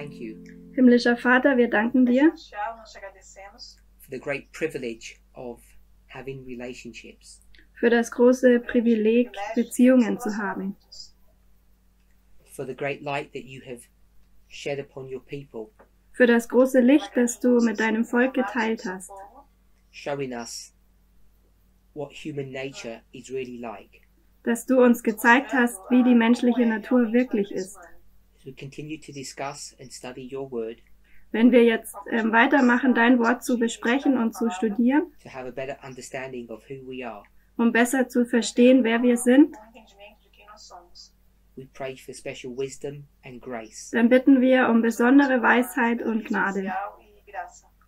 thank you Himmlischer Vater, wir danken dir for the great privilege of having relationships, für das große Privileg, Beziehungen zu haben, for the great light that you have shed upon your people, für das große Licht, das du mit deinem Volk geteilt hast, showing us what human nature is really like. dass du uns gezeigt hast, wie die menschliche Natur wirklich ist. As we continue to discuss and study your word, Wenn wir jetzt weitermachen, dein Wort zu besprechen und zu studieren, to have a better understanding of who we are, um besser zu verstehen, wer wir sind, we pray for special wisdom and grace. dann bitten wir um besondere Weisheit und Gnade.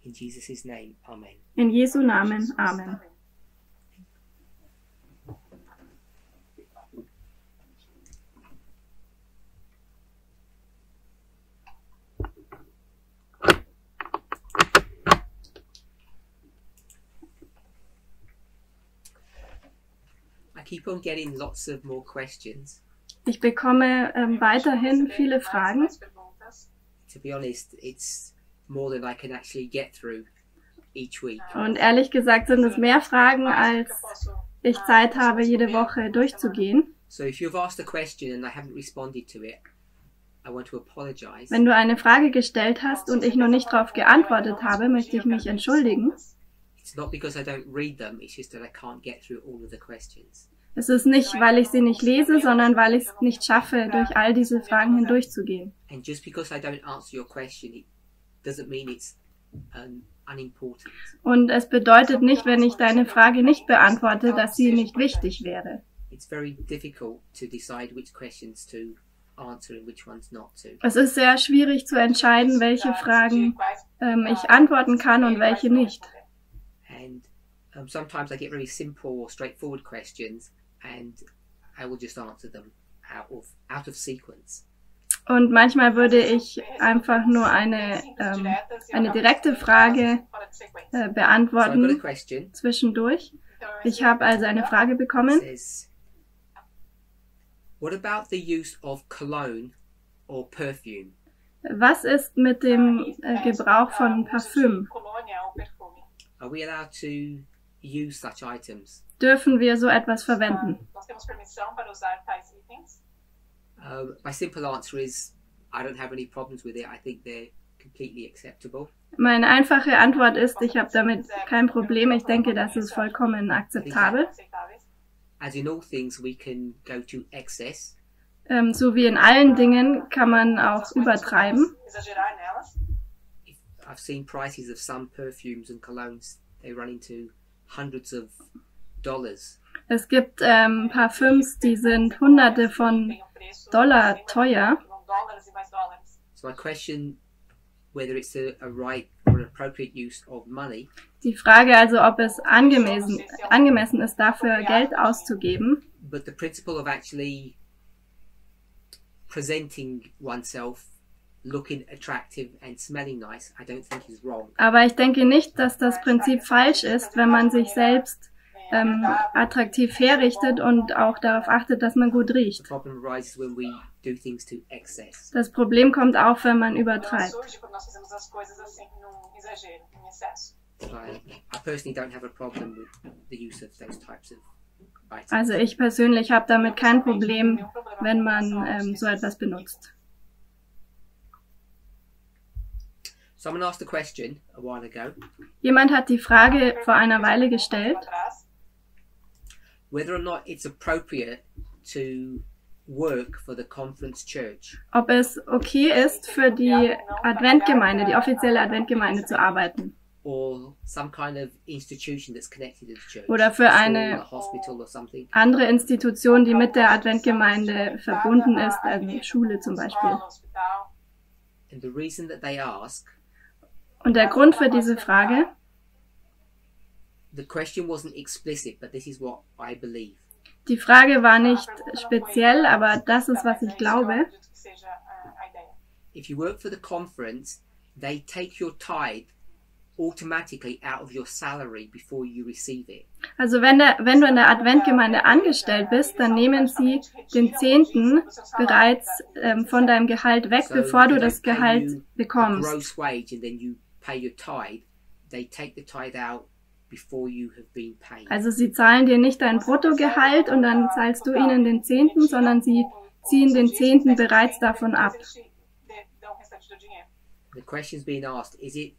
In Jesus' name, amen. In Jesu Namen. Amen. I keep on getting lots of more questions. Ich bekomme weiterhin viele Fragen. To be honest, it's more than I can actually get through each week. Und ehrlich gesagt sind es mehr Fragen, als ich Zeit habe, jede Woche durchzugehen. So if you've asked a question and I haven't responded to it, I want to apologize. Wenn du eine Frage gestellt hast und ich noch nicht darauf geantwortet habe, möchte ich mich entschuldigen. It's not because I don't read them, it's just that I can't get through all of the questions. Es ist nicht, weil ich sie nicht lese, sondern weil ich es nicht schaffe, durch all diese Fragen hindurchzugehen. And just because I don't answer your question, it doesn't mean it's unimportant. Und es bedeutet nicht, wenn ich deine Frage nicht beantworte, dass sie nicht wichtig wäre. It's very difficult to decide which questions to answer and which ones not to. Es ist sehr schwierig zu entscheiden, welche Fragen ich antworten kann und welche nicht. And sometimes I get very simple or straightforward questions and I will just answer them out of sequence. Und manchmal würde ich einfach nur eine direkte Frage So I've got a beantworten question. zwischendurch. Ich habe also eine Frage bekommen. It says, what about the use of cologne or perfume? Was ist mit dem Gebrauch von Parfüm? Are we allowed to use such items? Dürfen wir so etwas verwenden? My simple answer is I don't have any problems with it. I think they're completely acceptable. Meine einfache Antwort ist, ich habe damit kein Problem. Ich denke, das ist vollkommen akzeptabel. As in all things, we can go to excess. So wie in allen Dingen kann man auch übertreiben. I've seen prices of some perfumes and colognes. They run into hundreds of dollars. Es gibt Parfüms, die sind Hunderte von Dollar teuer. So I question whether it's a right or an appropriate use of money. Die Frage also, ob es angemessen ist, dafür Geld auszugeben. But the principle of actually presenting oneself looking attractive and smelling nice, I don't think is wrong. Aber ich denke nicht, dass das Prinzip falsch ist, wenn man sich selbst attraktiv herrichtet und auch darauf achtet, dass man gut The riecht. problem arises when we do things to excess. Das Problem kommt auf, wenn man übertreibt. I personally don't have a problem with the use of those types of items. Also ich persönlich habe damit kein Problem, wenn man so etwas benutzt. Someone asked a question a while ago Jemand hat die Frage vor einer Weile gestellt, whether or not it's appropriate to work for the conference church ob es okay ist, für die Adventgemeinde, die offizielle Adventgemeinde zu arbeiten. or some kind of institution that's connected to the church. Oder für School, eine a hospital or something. andere Institution, die mit der Adventgemeinde verbunden ist, also Schule zum Beispiel. And the reason that they ask, Und der Grund für diese Frage, the question wasn't explicit, but this is what I believe. die Frage war nicht speziell, aber das ist, was ich glaube. If you work for the conference, they take your tithe automatically out of your salary before you receive it. Also wenn du in der Adventgemeinde angestellt bist, dann nehmen sie den Zehnten bereits von deinem Gehalt weg, So bevor du they das don't pay Gehalt you a bekommst. gross wage and then you pay your tithe. They take the tithe out before you have been paid. Also sie zahlen dir nicht dein Bruttogehalt und dann zahlst du ihnen den Zehnten, sondern sie ziehen den Zehnten bereits davon ab. The question's being asked, is it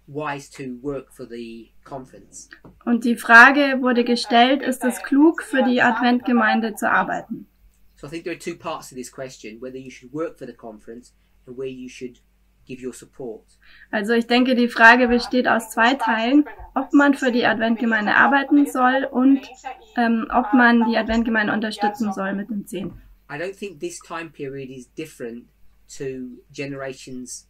wise to work for the conference? Und die Frage wurde gestellt, ist es klug, für die Adventgemeinde zu arbeiten? So I think there are two parts to this question, whether you should work for the conference and where you should give your support. Also ich denke, die Frage besteht aus zwei Teilen, ob man für die Adventgemeinde arbeiten soll und ob man die Adventgemeinde unterstützen soll mit dem Zehnten. I don't think this time period is different to generations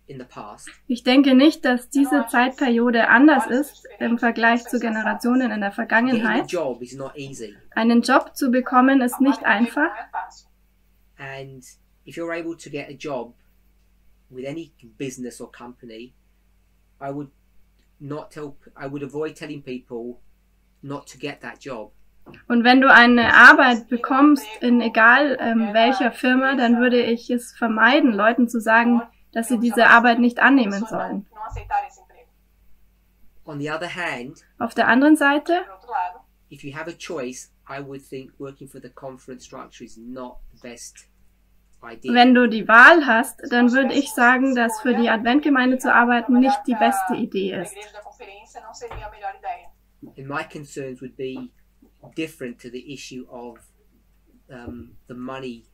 in the past. Ich denke nicht, dass diese Zeitperiode anders ist im Vergleich zu Generationen in der Getting a Vergangenheit. job is not easy. Einen Job zu bekommen ist nicht einfach. And if you're able to get a job with any business or company, I would avoid telling people not to get that job. Und wenn du eine Arbeit bekommst, in egal welcher Firma, dann würde ich es vermeiden, Leuten zu sagen, dass sie diese Arbeit nicht annehmen sollen. On the other hand, Auf der anderen Seite, if you have a choice, I would think working for the conference structure is not the best idea. wenn du die Wahl hast, dann würde ich sagen, dass für die Adventgemeinde zu arbeiten nicht die beste Idee ist. And my concerns would be different to the issue of the money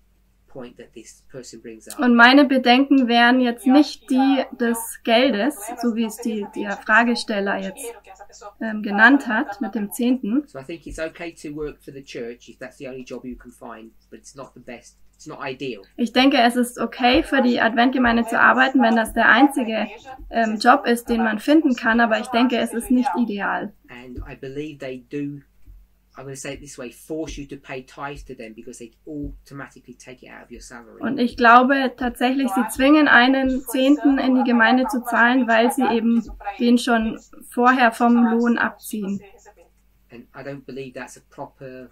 point that this person brings up. Und meine Bedenken wären jetzt nicht die des Geldes, so wie es der Fragesteller jetzt genannt hat mit dem Zehnten. So I think it's okay to work for the church if that's the only job you can find, but it's not the best. It's not ideal. Ich denke, es ist okay, für die Adventgemeinde zu arbeiten, wenn das der einzige Job ist, den man finden kann, aber ich denke, es ist nicht ideal. And I believe they do, I'm going to say it this way, force you to pay tithes to them because they automatically take it out of your salary. Und ich glaube tatsächlich, sie zwingen einen Zehnten in die Gemeinde zu zahlen, weil sie eben den schon vorher vom Lohn abziehen. And I don't believe that's a proper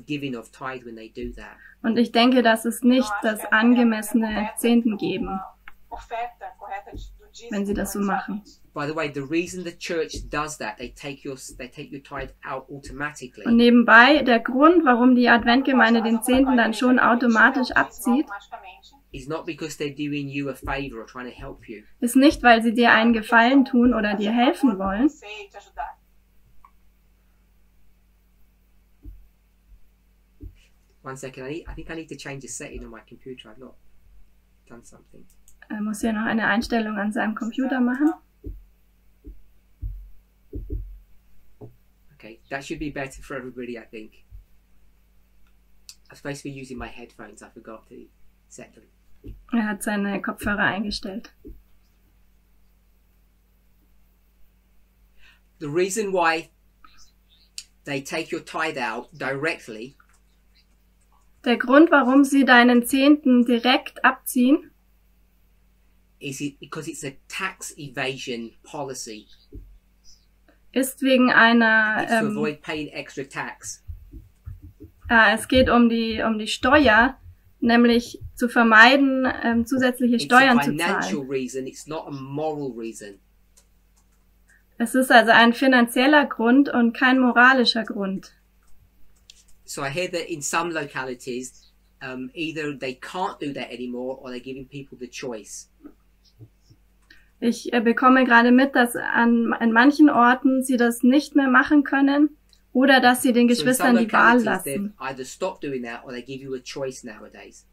giving of tithe when they do that. Und ich denke, das ist nicht das angemessene Zehnten geben, wenn sie das so machen. By the way, the reason the church does that, they take your tithe out automatically. Und nebenbei, der Grund, warum die Adventgemeinde den Zehnten dann schon automatisch abzieht, Is not because they're doing you a favor or trying to help you. ist nicht, weil sie dir einen Gefallen tun oder dir helfen wollen. One second, I think I need to change a setting on my computer. I've not done something. Er muss hier noch eine Einstellung an seinem Computer machen. Okay, that should be better for everybody, I think. I'm supposed to be using my headphones. I forgot to set them. Er hat seine Kopfhörer eingestellt. The reason why they take your tithe out directly Der Grund, warum sie deinen Zehnten direkt abziehen, is because it's a tax evasion policy. ist wegen einer, It's to avoid paying extra tax. es geht um die Steuer, nämlich zu vermeiden, zusätzliche It's a Steuern zu financial zahlen. reason. It's not a moral reason. Es ist also ein finanzieller Grund und kein moralischer Grund. So I hear that in some localities, either they can't do that anymore or they're giving people the choice. Ich bekomme gerade mit, dass an manchen Orten sie das nicht mehr machen können oder dass sie den So in some Geschwistern die Wahl localities, they've lassen. either stopped doing that or they give you a choice nowadays.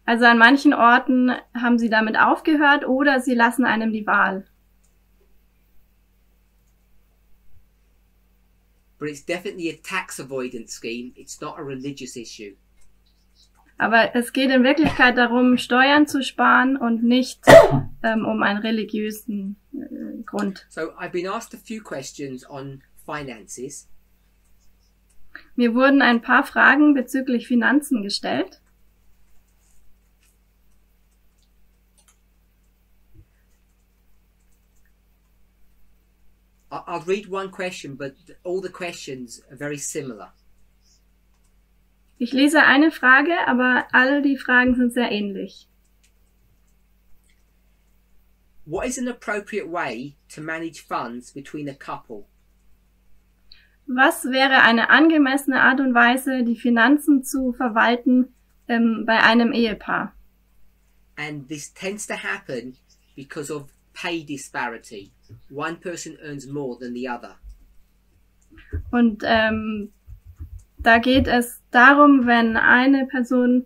Also an manchen Orten haben sie damit aufgehört oder sie lassen einem die Wahl. But it's definitely a tax avoidance scheme. It's not a religious issue. Aber es geht in Wirklichkeit darum, Steuern zu sparen und nicht um einen religiösen Grund. So I've been asked a few questions on finances. Mir wurden ein paar Fragen bezüglich Finanzen gestellt. I'll read one question, but all the questions are very similar. Ich lese eine Frage, aber all die Fragen sind sehr ähnlich. What is an appropriate way to manage funds between a couple? Was wäre eine angemessene Art und Weise, die Finanzen zu verwalten bei einem Ehepaar? And this tends to happen because of pay disparity. One person earns more than the other. Und da geht es darum, wenn eine Person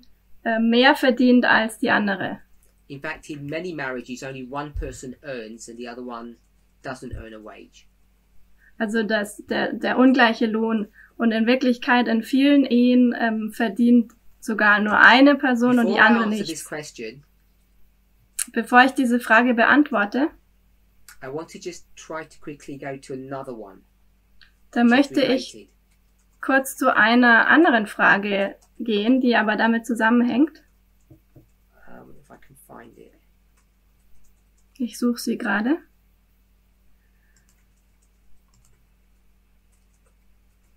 mehr verdient als die andere. In fact, in many marriages, only one person earns and the other one doesn't earn a wage. Also der ungleiche Lohn. Und in Wirklichkeit in vielen Ehen verdient sogar nur eine Person und die andere nicht. Bevor ich diese Frage beantworte, I want to just try to quickly go to another one. Da möchte ich kurz zu einer anderen Frage gehen, die aber damit zusammenhängt. If I can find it. Ich suche sie gerade.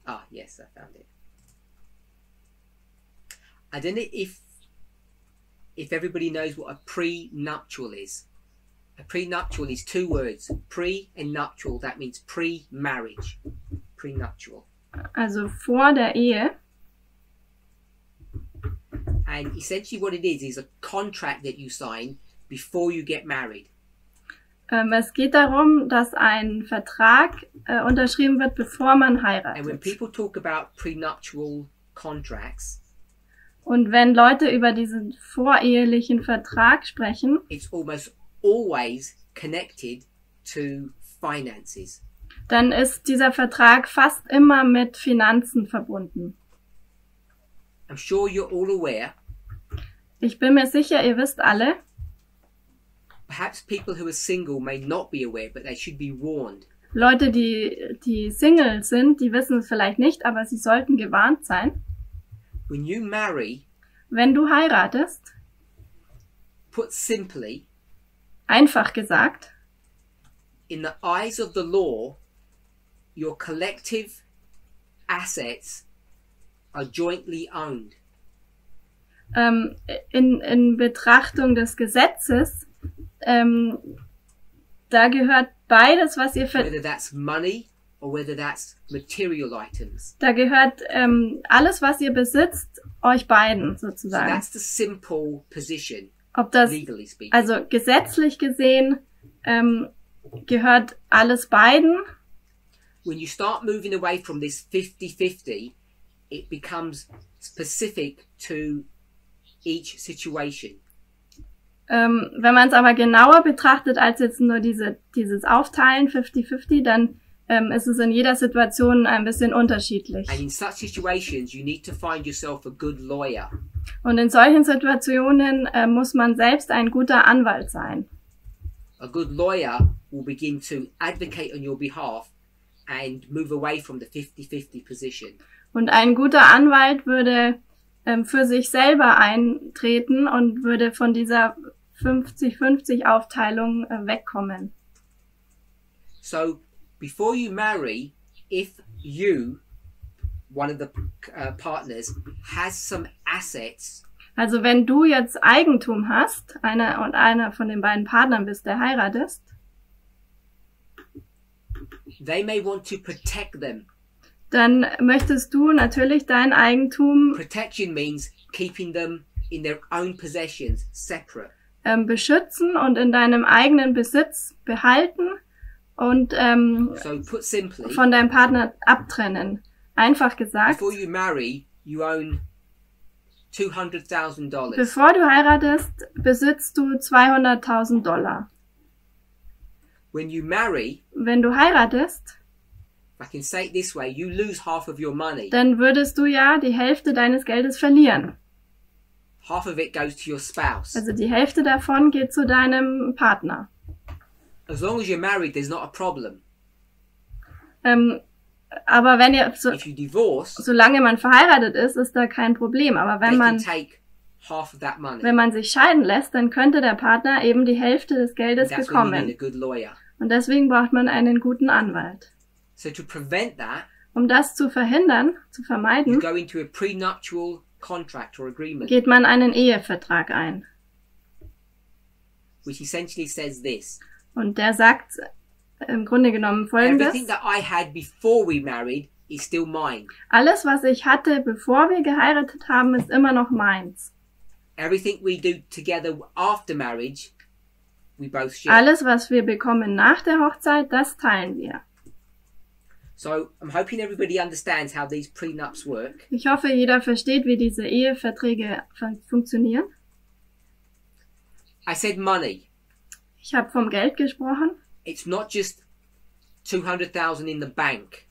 Ah, yes, I found it. I don't know if everybody knows what a prenuptial is. A prenuptial is two words. Pre and nuptial, that means pre-marriage. Prenuptial. Also vor der Ehe. And essentially what it is a contract that you sign before you get married. Es geht darum, dass ein Vertrag unterschrieben wird, bevor man heiratet. And when people talk about prenuptial contracts, und wenn Leute über diesen vorehelichen Vertrag sprechen, it's almost always connected to finances. Dann ist dieser Vertrag fast immer mit Finanzen verbunden. I'm sure you're all aware. Ich bin mir sicher, ihr wisst alle. Perhaps people who are single may not be aware, but they should be warned. Leute, die Single sind, die wissen es vielleicht nicht, aber sie sollten gewarnt sein. When you marry, wenn du heiratest, put simply, einfach gesagt, in the eyes of the law, your collective assets are jointly owned. In Betrachtung des Gesetzes, da gehört beides, was ihr whether that's money or whether that's material items. Da gehört alles, was ihr besitzt, euch beiden sozusagen. So that's the simple position. Ob das, legally speaking. Also gesetzlich gesehen gehört alles beiden. When you start moving away from this 50-50, it becomes specific to each situation. Wenn man es aber genauer betrachtet als jetzt nur dieses Aufteilen 50-50, dann ist es in jeder Situation ein bisschen unterschiedlich. And in such situations, you need to find yourself a good lawyer. Und in solchen Situationen muss man selbst ein guter Anwalt sein. A good lawyer will begin to advocate on your behalf and move away from the 50-50 position. Und ein guter Anwalt würde für sich selber eintreten und würde von dieser 50-50 Aufteilung wegkommen. So, before you marry, if you, one of the partners, has some assets. Also wenn du jetzt Eigentum hast, einer von den beiden Partnern bist, der heiratest, they may want to protect them. Dann möchtest du natürlich dein Eigentum Protection means keeping them in their own possessions, separate. Beschützen und in deinem eigenen Besitz behalten und so put simply, von deinem Partner abtrennen. Einfach gesagt, before you marry, you own $200,000. Bevor du heiratest, besitzt du $200.000. When you marry, wenn du heiratest, I can say it this way, you lose half of your money. Dann würdest du ja die Hälfte deines Geldes verlieren. Half of it goes to your spouse. Also die Hälfte davon geht zu deinem Partner. As long as you're married, there's not a problem. Aber wenn ihr if you divorce, solange man verheiratet ist, ist da kein Problem. Aber wenn man sich scheiden lässt, dann könnte der Partner eben die Hälfte des Geldes bekommen. Und deswegen braucht man einen guten Anwalt. So to prevent that, Um das zu verhindern, zu you vermeiden, go into a prenuptial contract or agreement, geht man einen Ehevertrag ein. which essentially says this. Und der sagt im Grunde genommen Everything Folgendes. that I had before we married is still mine. Alles, was ich hatte, bevor wir geheiratet haben, ist immer noch meins. Everything we do together after marriage, we both share. Alles, was wir bekommen nach der Hochzeit, das teilen wir. So I'm hoping everybody understands how these prenups work. Ich hoffe, jeder versteht, wie diese Eheverträge funktionieren. I said money. Ich habe vom Geld gesprochen. It's not just 200,000 in the bank.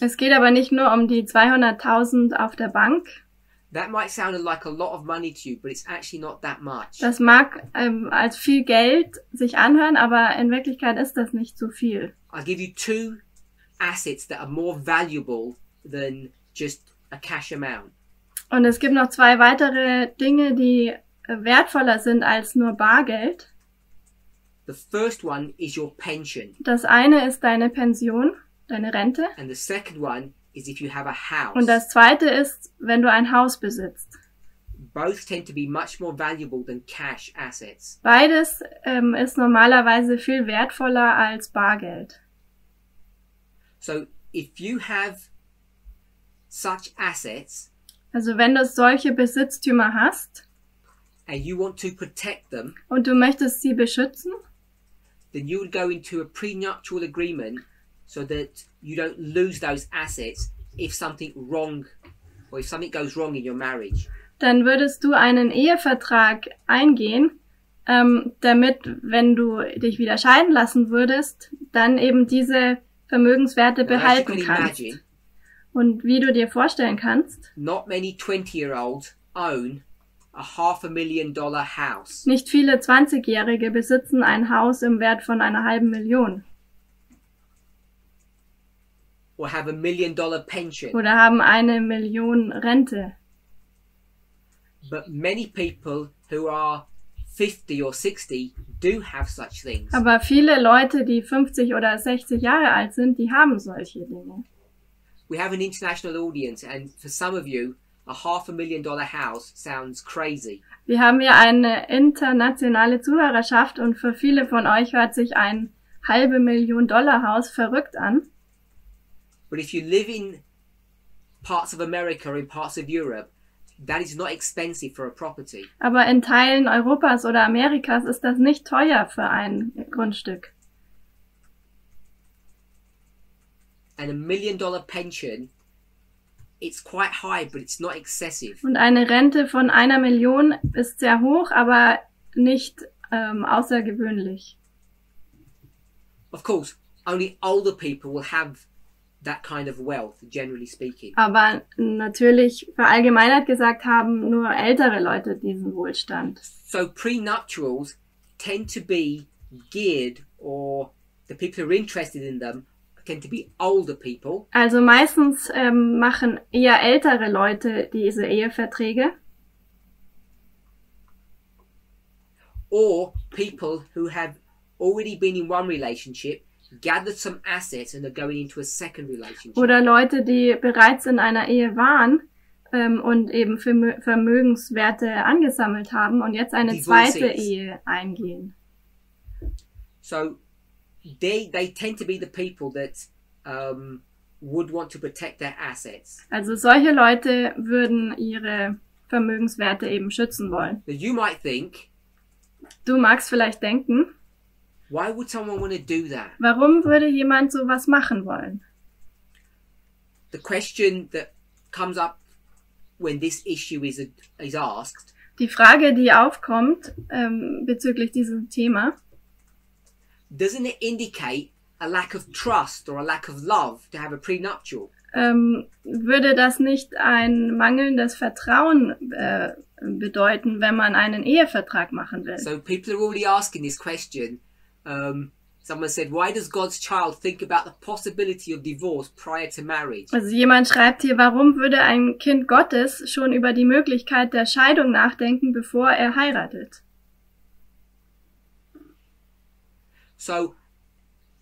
Es geht aber nicht nur um die 200.000 auf der Bank. That might sound like a lot of money to you, but it's actually not that much. Das mag als viel Geld sich anhören, aber in Wirklichkeit ist das nicht so viel. I'll give you two assets that are more valuable than just a cash amount. Und es gibt noch zwei weitere Dinge, die wertvoller sind als nur Bargeld. The first one is your pension, Das eine ist deine Pension, deine Rente. and the second one is if you have a house. Und das zweite ist, wenn du ein Haus besitzt. Both tend to be much more valuable than cash assets. Beides ist normalerweise viel wertvoller als Bargeld. So if you have such assets Also wenn du solche Besitztümer hast and you want to protect them, und du möchtest sie beschützen, then you would go into a prenuptial agreement so that you don't lose those assets if something wrong or if something goes wrong in your marriage. dann würdest du einen Ehevertrag eingehen, damit, wenn du dich wieder scheiden lassen würdest, dann eben diese Vermögenswerte Now, as you behalten can kannst. imagine, Und wie du dir vorstellen kannst, not many 20-year-olds own a $500,000 house. nicht viele 20-Jährige besitzen ein Haus im Wert von 500.000 Or have $1 million pension. oder haben 1 Million Rente. But many people who are 50 or 60 do have such things. Aber viele Leute, die 50 oder 60 Jahre alt sind, die haben solche Dinge. We have an international audience, and for some of you, a $500,000 house sounds crazy. Wir haben hier eine internationale Zuhörerschaft und für viele von euch hört sich ein $500.000 Haus verrückt an. But if you live in parts of America or in parts of Europe, that is not expensive for a property. Aber in Teilen Europas oder Amerikas ist das nicht teuer für ein Grundstück. And $1 million pension, it's quite high, but it's not excessive. Und eine Rente von 1 Million ist sehr hoch, aber nicht außergewöhnlich. Of course, only older people will have that kind of wealth, generally speaking. Aber natürlich, verallgemeinert gesagt, haben nur ältere Leute diesen Wohlstand. So prenuptials tend to be geared, or the people who are interested in them tend to be older people, Also meistens machen eher ältere Leute diese Eheverträge or people who have already been in one relationship, gathered some assets and are going into a second relationship. oder Leute, die bereits in einer Ehe waren und eben Vermögenswerte angesammelt haben und jetzt eine zweite Divorcees. Ehe eingehen. So they tend to be the people that would want to protect their assets. Also solche Leute würden ihre Vermögenswerte eben schützen wollen. Now you might think, Du magst vielleicht denken, why would someone want to do that? warum würde jemand sowas machen wollen? The question that comes up when this issue is asked Die Frage, die aufkommt bezüglich diesem Thema, doesn't it indicate a lack of trust or a lack of love to have a prenuptial? würde das nicht ein mangelndes Vertrauen bedeuten, wenn man einen Ehevertrag machen will? So people are already asking this question. Someone said, why does God's child think about the possibility of divorce prior to marriage? Also jemand schreibt hier, warum würde ein Kind Gottes schon über die Möglichkeit der Scheidung nachdenken, bevor er heiratet? So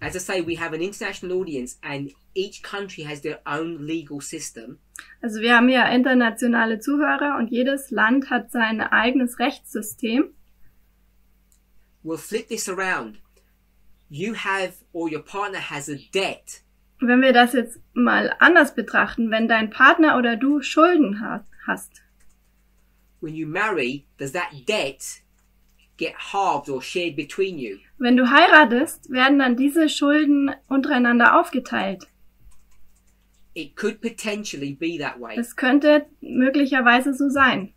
as I say, we have an international audience and each country has their own legal system. Also wir haben ja internationale Zuhörer und jedes Land hat sein eigenes Rechtssystem. We'll flip this around. You have, or your partner has a debt. Wenn wir das jetzt mal anders betrachten, wenn dein Partner oder du Schulden hast, When you marry, does that debt get halved or shared between you? wenn du heiratest, werden dann diese Schulden untereinander aufgeteilt. It could potentially be that way. Es könnte möglicherweise so sein.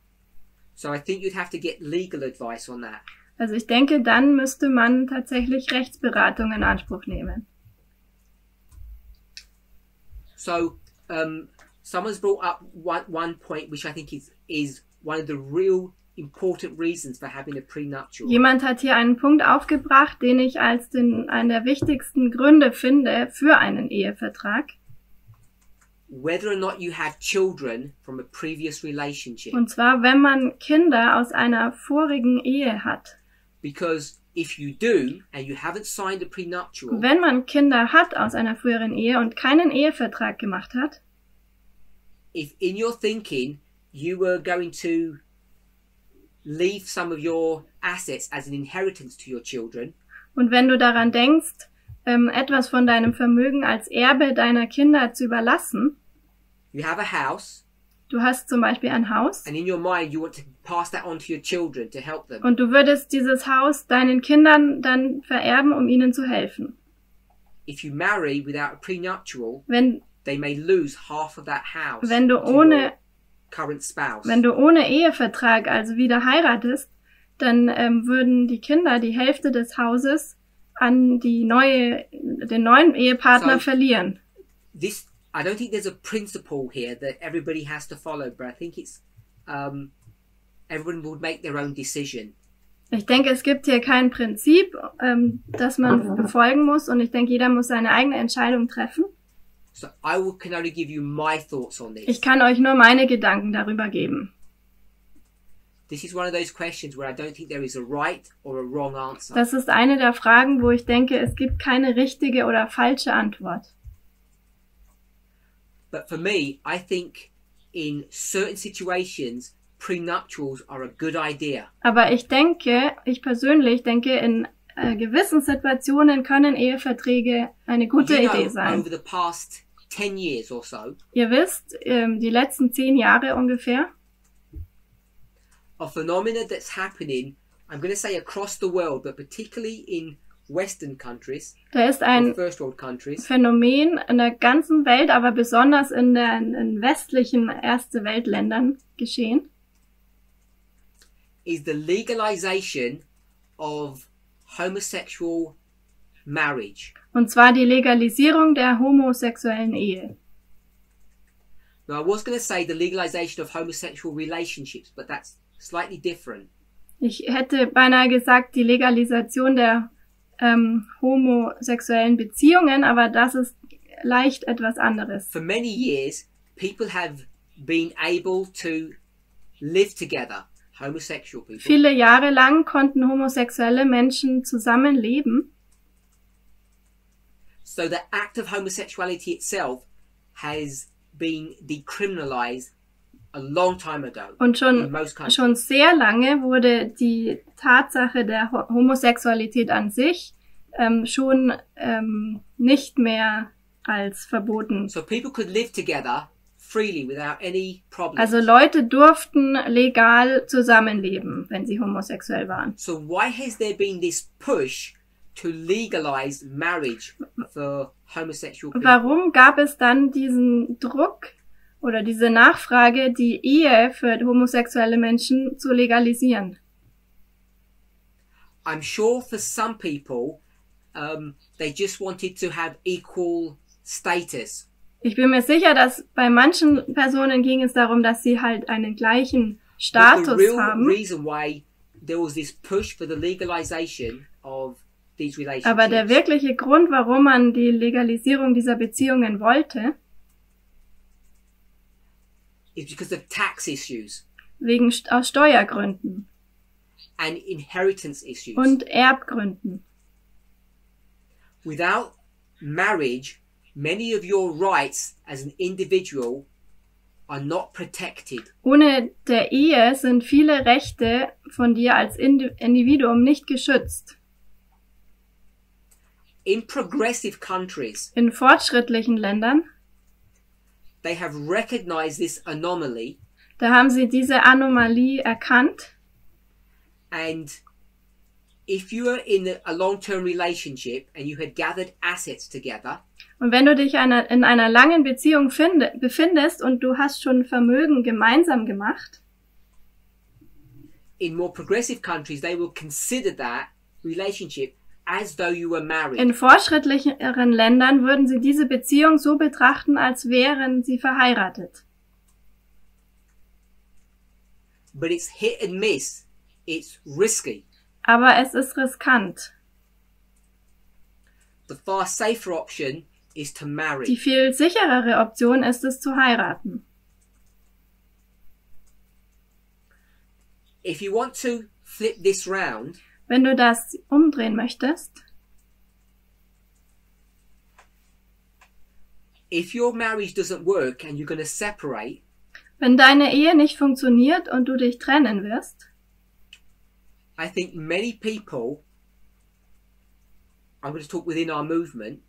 So I think you'd have to get legal advice on that. Also ich denke, dann müsste man tatsächlich Rechtsberatung in Anspruch nehmen. So someone's brought up one point which I think is one of the real important reasons for having a prenuptial. Jemand hat hier einen Punkt aufgebracht, den ich als einen der wichtigsten Gründe finde für einen Ehevertrag. Whether or not you have children from a previous relationship. Und zwar, wenn man Kinder aus einer vorigen Ehe hat. Because if you do and you haven't signed a prenuptial, Wenn man Kinder hat aus einer früheren Ehe und keinen Ehevertrag gemacht hat, if in your thinking you were going to leave some of your assets as an inheritance to your children, und wenn du daran denkst, etwas von deinem Vermögen als Erbe deiner Kinder zu überlassen, you have a house, du hast zum Beispiel ein Haus, and in your mind you want to pass that on to your children to help them. und du würdest dieses Haus deinen Kindern dann vererben, um ihnen zu helfen. If you marry without a prenuptial, Wenn they may lose half of that house du to ohne your current spouse. Wenn du ohne Ehevertrag also wieder heiratest, dann würden die Kinder die Hälfte des Hauses an den neuen Ehepartner verlieren. This, I don't think there's a principle here that everybody has to follow, but I think it's everyone would make their own decision. Ich denke, es gibt hier kein Prinzip, das man befolgen muss, und ich denke, jeder muss seine eigene Entscheidung treffen. So can only give you my thoughts on this. Ich kann euch nur meine Gedanken darüber geben. This is one of those questions where I don't think there is a right or a wrong answer. Das ist eine der Fragen, wo ich denke, es gibt keine richtige oder falsche Antwort. But for me, I think in certain situations, prenuptials are a good idea. Aber ich persönlich denke, in gewissen Situationen können Eheverträge eine gute Idee sein. Over the past 10 years or so, Ihr wisst, die letzten 10 Jahre ungefähr, a phenomenon that's happening, I'm going to say across the world, but particularly in Western countries, da ist ein first world countries, Phänomen in der ganzen Welt, aber besonders in westlichen Erste-Welt-Ländern geschehen, is the legalization of homosexual marriage. und zwar die Legalisierung der homosexuellen Ehe. Now, I was going to say the legalization of homosexual relationships, but that's slightly different. Ich hätte beinahe gesagt, die Legalisation der homosexuellen Beziehungen, aber das ist leicht etwas anderes. For many years, people have been able to live together, homosexual people. Viele Jahre lang konnten homosexuelle Menschen zusammenleben. So the act of homosexuality itself has been decriminalized a long time ago. Und in most countries. schon sehr lange wurde die Tatsache der Homosexualität an sich schon nicht mehr als verboten. So people could live together freely without any problems. Also Leute durften legal zusammenleben, wenn sie homosexuell waren. So why has there been this push to legalize marriage for homosexual people? Warum gab es dann diesen Druck oder diese Nachfrage, die Ehe für homosexuelle Menschen zu legalisieren? I'm sure for some people, they just wanted to have equal status. Ich bin mir sicher, dass bei manchen Personen ging es darum, dass sie halt einen gleichen Status But the real haben. reason why there was this push for the legalization of these relationships Aber der wirkliche Grund, warum man die Legalisierung dieser Beziehungen wollte, is because of tax issues aus Steuergründen and inheritance issues. und Erbgründen. Without marriage, many of your rights as an individual are not protected. Ohne der Ehe sind viele Rechte von dir als Individuum nicht geschützt. In progressive countries, In fortschrittlichen Ländern, they have recognized this anomaly, da haben sie diese Anomalie erkannt. and if you are in a long-term relationship and you had gathered assets together, Und wenn du dich in einer langen Beziehung befindest und du hast schon Vermögen gemeinsam gemacht, in more progressive countries, they will consider that relationship as though you were married. in fortschrittlicheren Ländern würden sie diese Beziehung so betrachten, als wären sie verheiratet. But it's hit and miss. It's risky. Aber es ist riskant. The far safer option is to Die marry. viel sicherere Option ist es zu heiraten. If you want to flip this round, Wenn du das umdrehen möchtest, if your marriage doesn't work and you're going to separate, wenn deine Ehe nicht funktioniert und du dich trennen wirst, I think many people, I'm going to talk within our movement,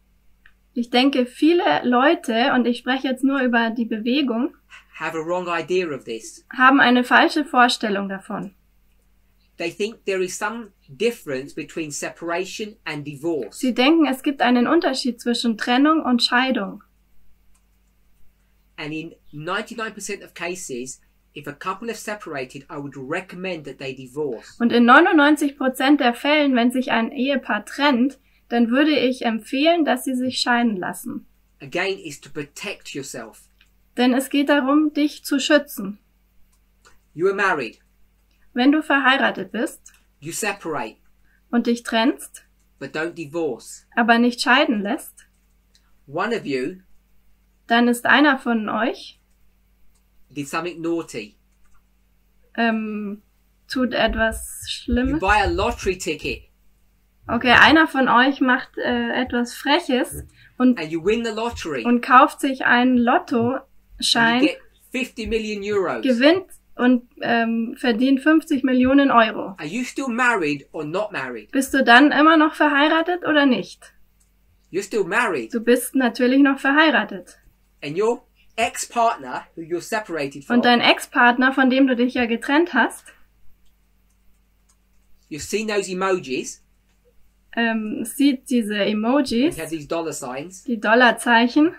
ich denke, viele Leute, und ich spreche jetzt nur über die Bewegung, have a wrong idea of this. haben eine falsche Vorstellung davon. They think there is some difference between separation and divorce. Sie denken, es gibt einen Unterschied zwischen Trennung und Scheidung. And in 99% of cases, if a couple have separated, I would recommend that they divorce. Und in 99% der Fällen, wenn sich ein Ehepaar trennt, dann würde ich empfehlen, dass sie sich scheiden lassen. Again, is to protect yourself. Denn es geht darum, dich zu schützen. You are married. Wenn du verheiratet bist You separate, und dich trennst, but don't divorce. aber nicht scheiden lässt, One of you dann ist einer von euch, did something naughty. tut etwas You Schlimmes. buy a lottery ticket Okay, einer von euch macht etwas Freches und and you win the lottery. kauft sich einen And you Lottoschein, get 50 million euros. gewinnt und verdient 50 Millionen Euro. Are you still married or not married? Bist du dann immer noch verheiratet oder nicht? You're still married. Du bist natürlich noch verheiratet. And your ex-partner, who you're separated from, Und dein Ex-Partner, von dem du dich ja getrennt hast, you've seen those emojis, sieht diese Emojis, you have these dollar signs, die Dollarzeichen,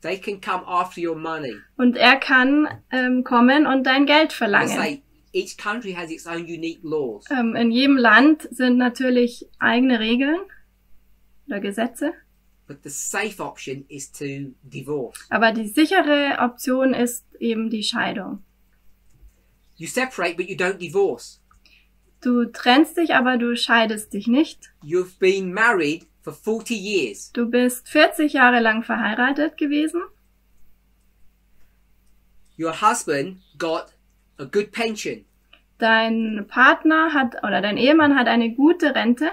they can come after your money. und er kann kommen und dein Geld Let's verlangen. say each country has its own unique laws. In jedem Land sind natürlich eigene Regeln oder Gesetze, But the safe option is to divorce. aber die sichere Option ist eben die Scheidung. You separate, but you don't divorce. Du trennst dich, aber du scheidest dich nicht. You've been married for 40 years. Du bist 40 Jahre lang verheiratet gewesen. Your husband got a good pension. Dein Partner hat oder dein Ehemann hat eine gute Rente.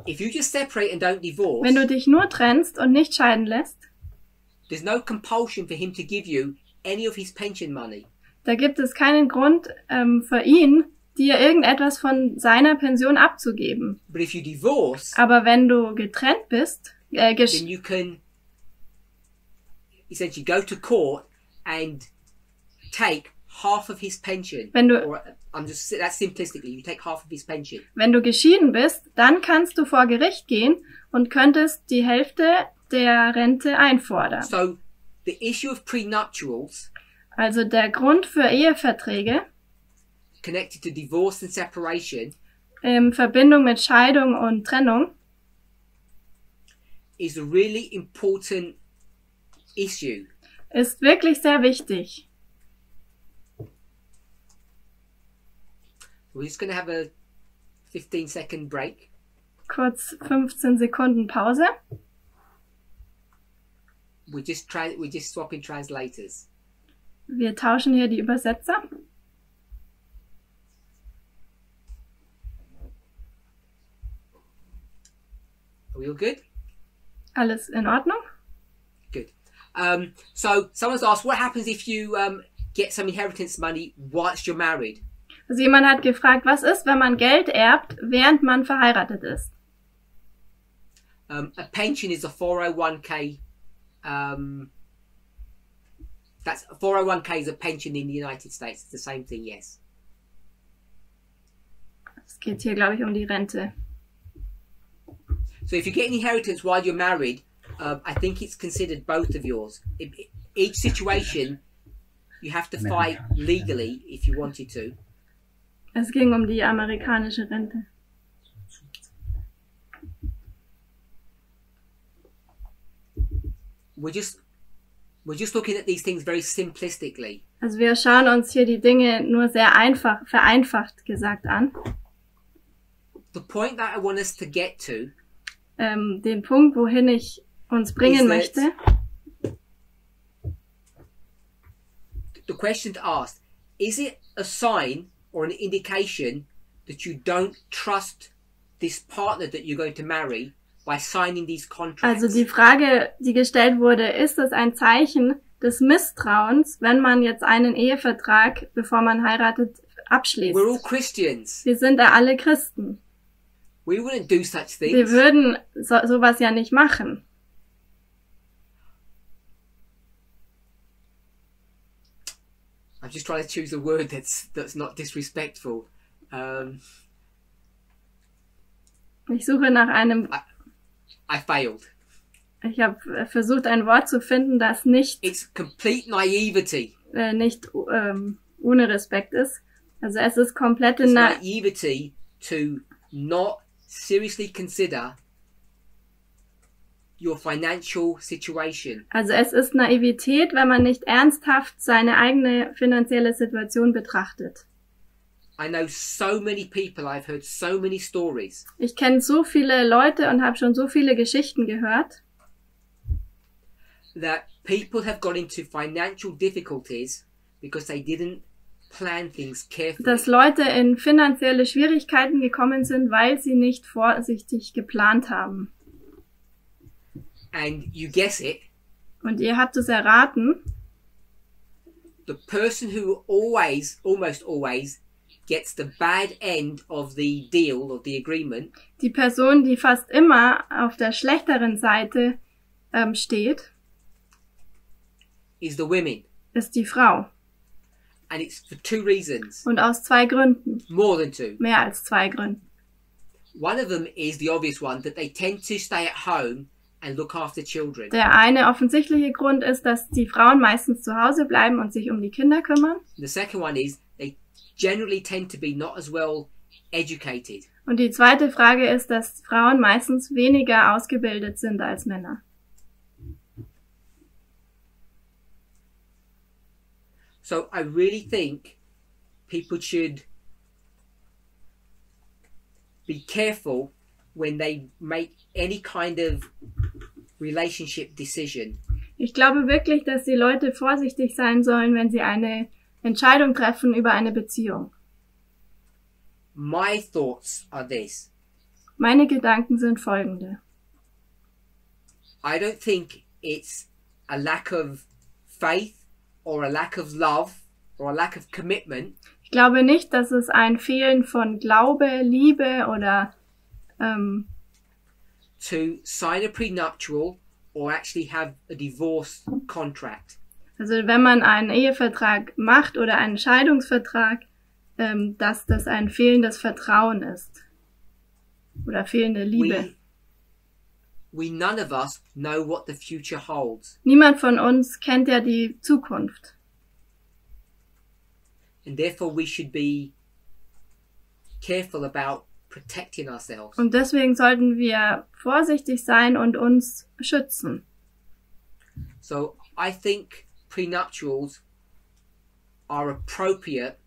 If you just separate and don't divorce, Wenn du dich nur trennst und nicht scheiden lässt, there's no compulsion for him to give you any of his pension money. da gibt es keinen Grund für ihn, dir irgendetwas von seiner Pension abzugeben. But if you divorce, Aber wenn du getrennt bist, then you can essentially go to court and take half of his pension. Wenn du- Or that's simplistically, you take half of his pension. wenn du geschieden bist, dann kannst du vor Gericht gehen und könntest die Hälfte der Rente einfordern. So the issue of prenuptials Also der Grund für Eheverträge connected to divorce and separation in Verbindung mit Scheidung und Trennung is a really important issue. ist wirklich sehr wichtig. We're just going to have a 15-second break. Kurz 15 Sekunden Pause. We're just swapping translators. Wir tauschen hier die Übersetzer. Are we all good? Alles in Ordnung? Good. So someone's asked, what happens if you get some inheritance money whilst you're married? Also jemand hat gefragt, was ist, wenn man Geld erbt, während man verheiratet ist? A pension is a 401k. That's 401k is a pension in the United States. It's the same thing, yes. Es geht hier, glaube ich, um die Rente. So if you get an inheritance while you're married, I think it's considered both of yours. Each situation, you have to fight legally if you wanted to. Es ging um die amerikanische Rente. We're just looking at these things very simplistically. Also wir schauen uns hier die Dinge nur sehr vereinfacht gesagt an. The point that I want us to get to, den Punkt, wohin ich uns bringen möchte. The question asked, is it a sign or an indication that you don't trust this partner that you're going to marry by signing these contracts? Also die Frage, die gestellt wurde, ist es ein Zeichen des Misstrauens, wenn man jetzt einen Ehevertrag, bevor man heiratet, abschließt? We're all Christians. Wir sind ja alle Christen. We wouldn't do such things. Wir würden sowas ja nicht machen. I'm just trying to choose a word that's not disrespectful. Ich suche nach einem... I failed. Ich habe versucht, ein Wort zu finden, das nicht... It's complete naivety. Nicht ohne Respekt ist. Also es ist komplette naivety to not seriously consider your financial situation. Also es ist Naivität, wenn man nicht ernsthaft seine eigene finanzielle Situation betrachtet. I know so many people, I've heard so many stories. Ich kenne so viele Leute und habe schon so viele Geschichten gehört. That people have got into financial difficulties because they didn't plan things carefully. Dass Leute in finanzielle Schwierigkeiten gekommen sind, weil sie nicht vorsichtig geplant haben. And you guess it. Und ihr habt es erraten. The person who almost always gets the bad end of the deal, of the agreement. Die Person, die fast immer auf der schlechteren Seite steht, is the women. Ist die Frau. And it's for two reasons. Und aus zwei Gründen. More than two. Mehr als zwei Gründen. One of them is the obvious one, that they tend to stay at home and look after children. Der eine offensichtliche Grund ist, dass die Frauen meistens zu Hause bleiben und sich um die Kinder kümmern. The second one is they generally tend to be not as well educated. Und die zweite Frage ist, dass Frauen meistens weniger ausgebildet sind als Männer. So I really think people should be careful when they make any kind of relationship decision. Ich glaube wirklich, dass die Leute vorsichtig sein sollen, wenn sie eine Entscheidung treffen über eine Beziehung. My thoughts are this. Meine Gedanken sind folgende. I don't think it's a lack of faith or a lack of love or a lack of commitment. Ich glaube nicht, dass es ein Fehlen von Glaube, Liebe oder to sign a prenuptial or actually have a divorce contract. Also wenn man einen Ehevertrag macht oder einen Scheidungsvertrag, dass das ein fehlendes Vertrauen ist oder fehlende Liebe. We none of us know what the future holds. Niemand von uns kennt ja die Zukunft. And therefore we should be careful about protecting ourselves. Und deswegen sollten wir vorsichtig sein und uns schützen. So I think prenuptials are appropriate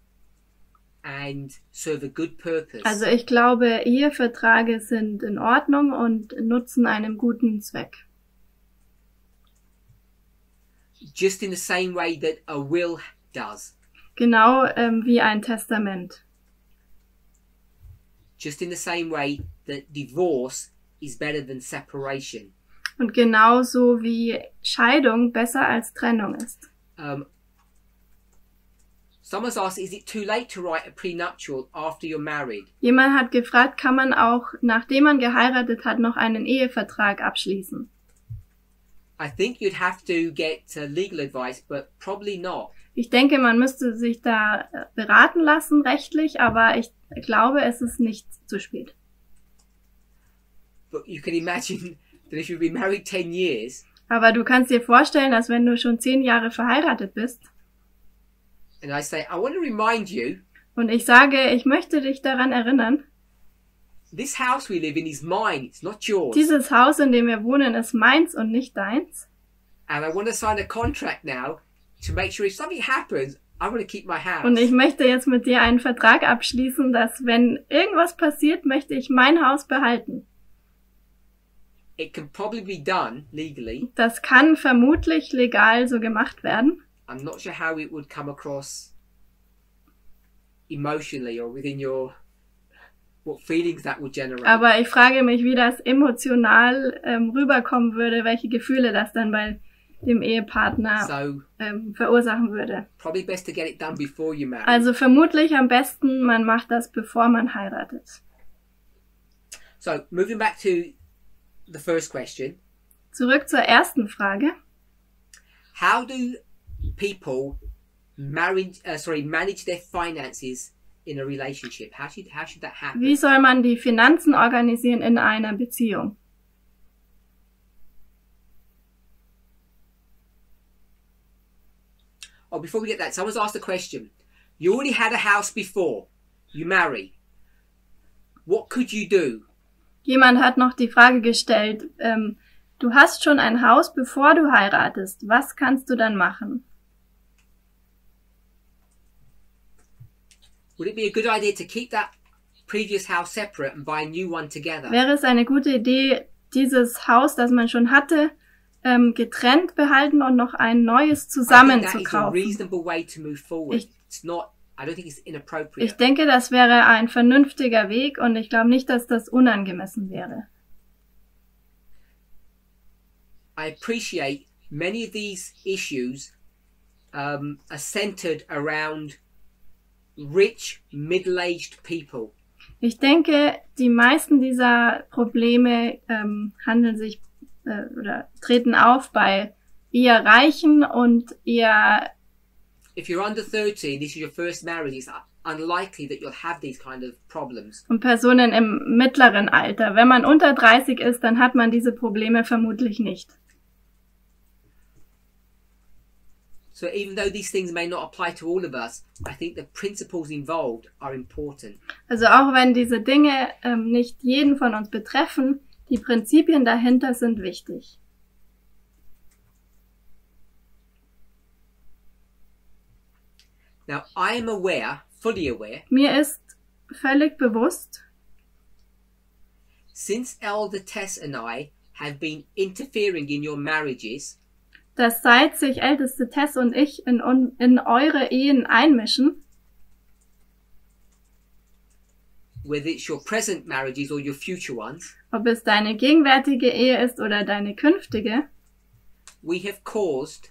and serve a good purpose. Also ich glaube, Eheverträge sind in Ordnung und nutzen einem guten Zweck. Just in the same way that a will does. Genau wie ein Testament. Just in the same way that divorce is better than separation. Und genauso wie Scheidung besser als Trennung ist. Someone's asked, is it too late to write a prenuptial after you're married? Jemand hat gefragt, kann man auch, nachdem man geheiratet hat, noch einen Ehevertrag abschließen? I think you'd have to get legal advice, but probably not. Ich denke, man müsste sich da beraten lassen, rechtlich, aber ich glaube, es ist nicht zu spät. But you can imagine that if you've been married 10 years, Aber du kannst dir vorstellen, dass wenn du schon 10 Jahre verheiratet bist, and I say, I want to remind you, und ich sage, ich möchte dich daran erinnern, this house we live in is mine, it's not yours. dieses Haus, in dem wir wohnen, ist meins und nicht deins. And I want to sign a contract now to make sure if something happens, I want to keep my house. Und ich möchte jetzt mit dir einen Vertrag abschließen, dass wenn irgendwas passiert, möchte ich mein Haus behalten. It can probably be done legally. Das kann vermutlich legal so gemacht werden. I'm not sure how it would come across emotionally or within your what feelings that would generate. Aber ich frage mich, wie das emotional rüberkommen würde, welche Gefühle das dann bei dem Ehepartner So verursachen würde. probably best to get it done before you marry. Also vermutlich am besten, man macht das, bevor man heiratet. So moving back to the first question, Zurück zur ersten Frage. how do people manage their finances in a relationship? How should that happen? Wie soll man die Finanzen organisieren in einer Beziehung? Oh, before we get that, someone's asked a question. You already had a house before you marry. What could you do? Jemand hat noch die Frage gestellt, du hast schon ein Haus, bevor du heiratest. Was kannst du dann machen? Would it be a good idea to keep that previous house separate and buy a new one together? Wäre es eine gute Idee, dieses Haus, das man schon hatte, getrennt behalten und noch ein neues zusammen zu I think that is a kaufen? reasonable way to move forward. I don't think it's inappropriate. Ich denke, das wäre ein vernünftiger Weg und ich glaube nicht, dass das unangemessen wäre. I appreciate many of these issues are centered around rich, middle-aged people. Ich denke, die meisten dieser Probleme handeln sich oder treten auf bei eher Reichen und eher If you're under 30 and this is your first marriage, it's unlikely that you'll have these kind of problems. und Personen im mittleren Alter. Wenn man unter 30 ist, dann hat man diese Probleme vermutlich nicht. So even though these things may not apply to all of us, I think the principles involved are important. Also auch wenn diese Dinge nicht jeden von uns betreffen, die Prinzipien dahinter sind wichtig. Now, I am aware, fully aware, Mir ist völlig bewusst, since Elder Tess and I have been interfering in your marriages, dass seit sich älteste Tess und ich in eure Ehen einmischen, whether it's your present marriages or your future ones, ob es deine gegenwärtige Ehe ist oder deine künftige, we have caused,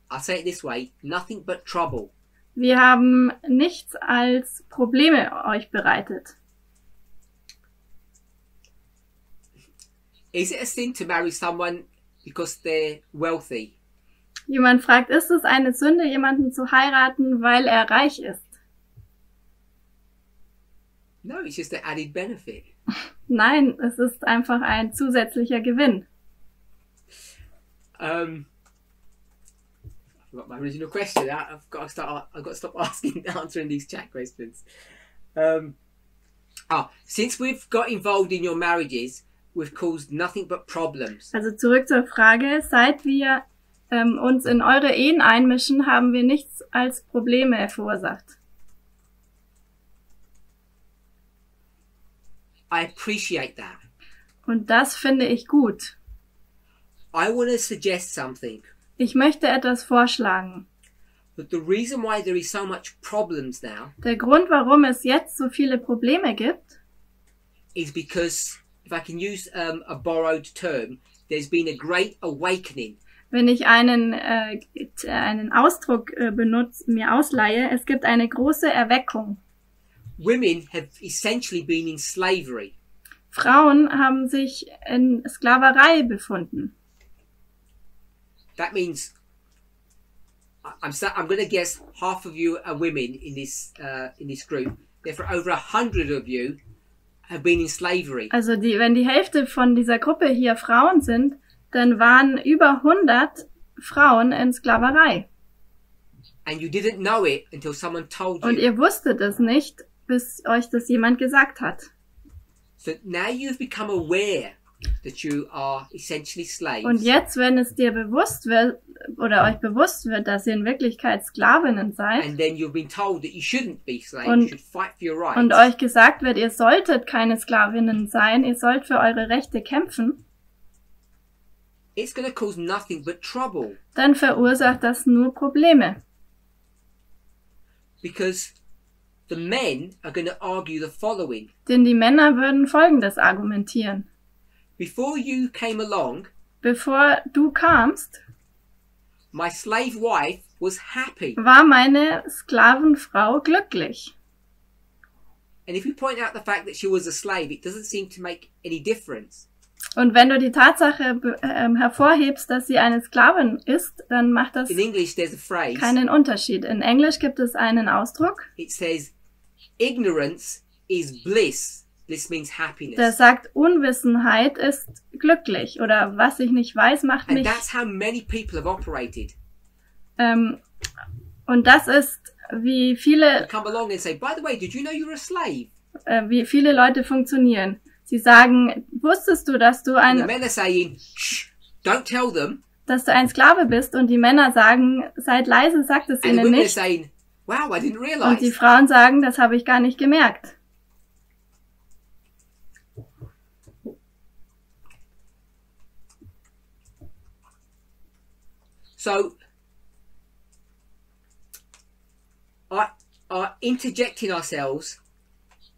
I'll say it this way, nothing but trouble. wir haben nichts als Probleme euch bereitet. Is it a sin to marry someone because they're wealthy? Jemand fragt, ist es eine Sünde, jemanden zu heiraten, weil er reich ist? No, it's just an added benefit. Nein, es ist einfach ein zusätzlicher Gewinn. I forgot my original question. I've got to stop answering these chat questions. Since we've got involved in your marriages, we've caused nothing but problems. Also zurück zur Frage, seit wir uns in eure Ehen einmischen, haben wir nichts als Probleme verursacht. I appreciate that. Und das finde ich gut. I want to suggest something. Ich möchte etwas vorschlagen. But the reason why there is so much problems now Der Grund, warum es jetzt so viele Probleme gibt, is because if I can use a borrowed term, there's been a great awakening. Wenn ich einen Ausdruck mir ausleihe, es gibt eine große Erweckung. Women have essentially been in slavery. Frauen haben sich in Sklaverei befunden. That means I'm going to guess half of you are women in this group. Therefore, over 100 of you have been in slavery. Also wenn die Hälfte von dieser Gruppe hier Frauen sind, dann waren über 100 Frauen in Sklaverei. And you didn't know it until someone told you. Und ihr wusstet es nicht, bis euch das jemand gesagt hat. So now you've become aware that you are essentially slaves. Und jetzt, wenn es dir bewusst wird, oder euch bewusst wird, dass ihr in Wirklichkeit Sklavinnen seid, and then you've been told that you shouldn't be slaves, you should fight for your rights. Und euch gesagt wird, ihr solltet keine Sklavinnen sein, ihr sollt für eure Rechte kämpfen, it's going to cause nothing but trouble. Dann verursacht das nur Probleme. Because the men are going to argue the following. Denn die Männer würden Folgendes argumentieren. Before you came along, bevor du kamst, my slave wife was happy. War meine Sklavenfrau glücklich. And if you point out the fact that she was a slave, it doesn't seem to make any difference. Und wenn du die Tatsache hervorhebst, dass sie eine Sklavin ist, dann macht das In English, there's a phrase. Keinen Unterschied. In Englisch gibt es einen Ausdruck. It says, ignorance is bliss. Bliss means happiness. Der sagt, Unwissenheit ist glücklich. Oder was ich nicht weiß, macht mich... And that's how many people have operated. Und das ist, wie viele... Come along and say, by the way, did you know you're a slave? Wie viele Leute funktionieren. Sie sagen, wusstest du, dass du And the men are saying, shh, don't tell them. Dass du ein Sklave bist, und die Männer sagen, seid leise, sagt es ihnen nicht. Saying, wow, I didn't realize. Und die Frauen sagen, das habe ich gar nicht gemerkt. So, are interjecting ourselves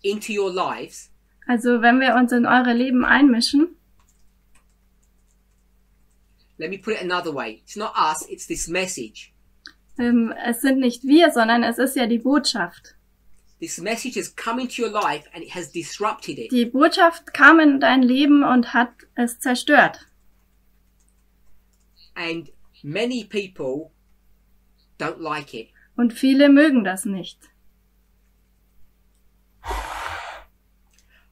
into your lives. Also, wenn wir uns in eure Leben einmischen. Let me put it another way. It's not us, it's this message. Es sind nicht wir, sondern es ist ja die Botschaft. This message has come into your life and it has disrupted it. Die Botschaft kam in dein Leben und hat es zerstört. And many people don't like it. Und viele mögen das nicht.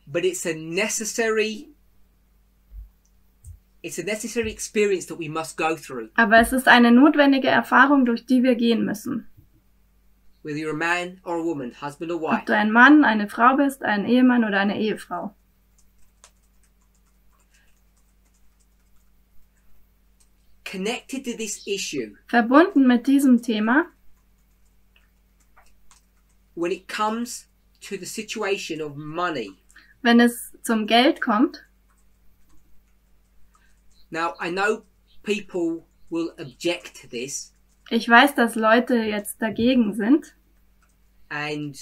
But it's a necessary experience that we must go through. Aber es ist eine notwendige Erfahrung, durch die wir gehen müssen. Whether you're a man or a woman, husband or wife. Ob du ein Mann, eine Frau bist, ein Ehemann oder eine Ehefrau. Connected to this issue. Verbunden mit diesem Thema. When it comes to the situation of money. Wenn es zum Geld kommt. Now, I know people will object to this. Ich weiß, dass Leute jetzt dagegen sind. And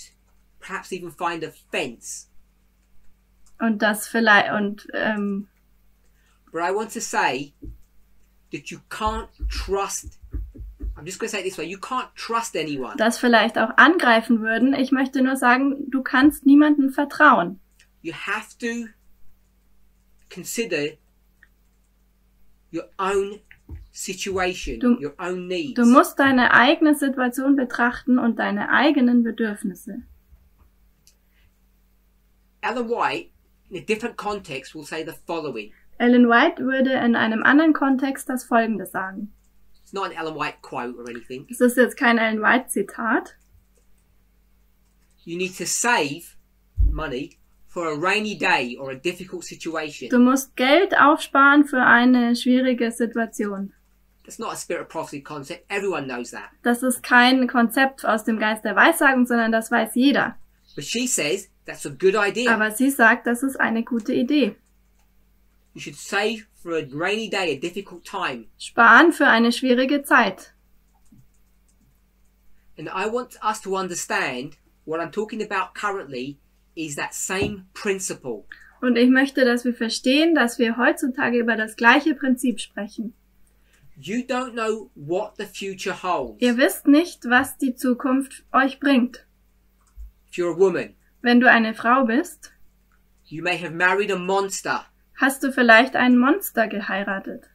perhaps even find offense. Und das vielleicht, but I want to say that you can't trust, I'm just going to say it this way, you can't trust anyone. Das vielleicht auch angreifen würden. Ich möchte nur sagen, du kannst niemandem vertrauen. You have to consider your own situation, your own needs. Du musst deine eigene Situation betrachten und deine eigenen Bedürfnisse. Ellen White, in a different context, will say the following. Ellen White würde in einem anderen Kontext das Folgende sagen. It's not an Ellen White quote or anything. Es ist jetzt kein Ellen White Zitat. You need to save money for a rainy day or a difficult situation. Du musst Geld aufsparen für eine schwierige Situation. That's not a spirit of prophecy concept. Everyone knows that. Das ist kein Konzept aus dem Geist der Weissagung, sondern das weiß jeder. But she says that's a good idea. Aber sie sagt, das ist eine gute Idee. You should save for a rainy day, a difficult time. Sparen für eine schwierige Zeit. And I want us to understand what I'm talking about currently is that same principle. Und ich möchte, dass wir verstehen, dass wir heutzutage über das gleiche Prinzip sprechen. You don't know what the future holds. Ihr wisst nicht, was die Zukunft euch bringt. If you're a woman, Wenn du eine Frau bist, you may have married a monster. hast du vielleicht ein Monster geheiratet.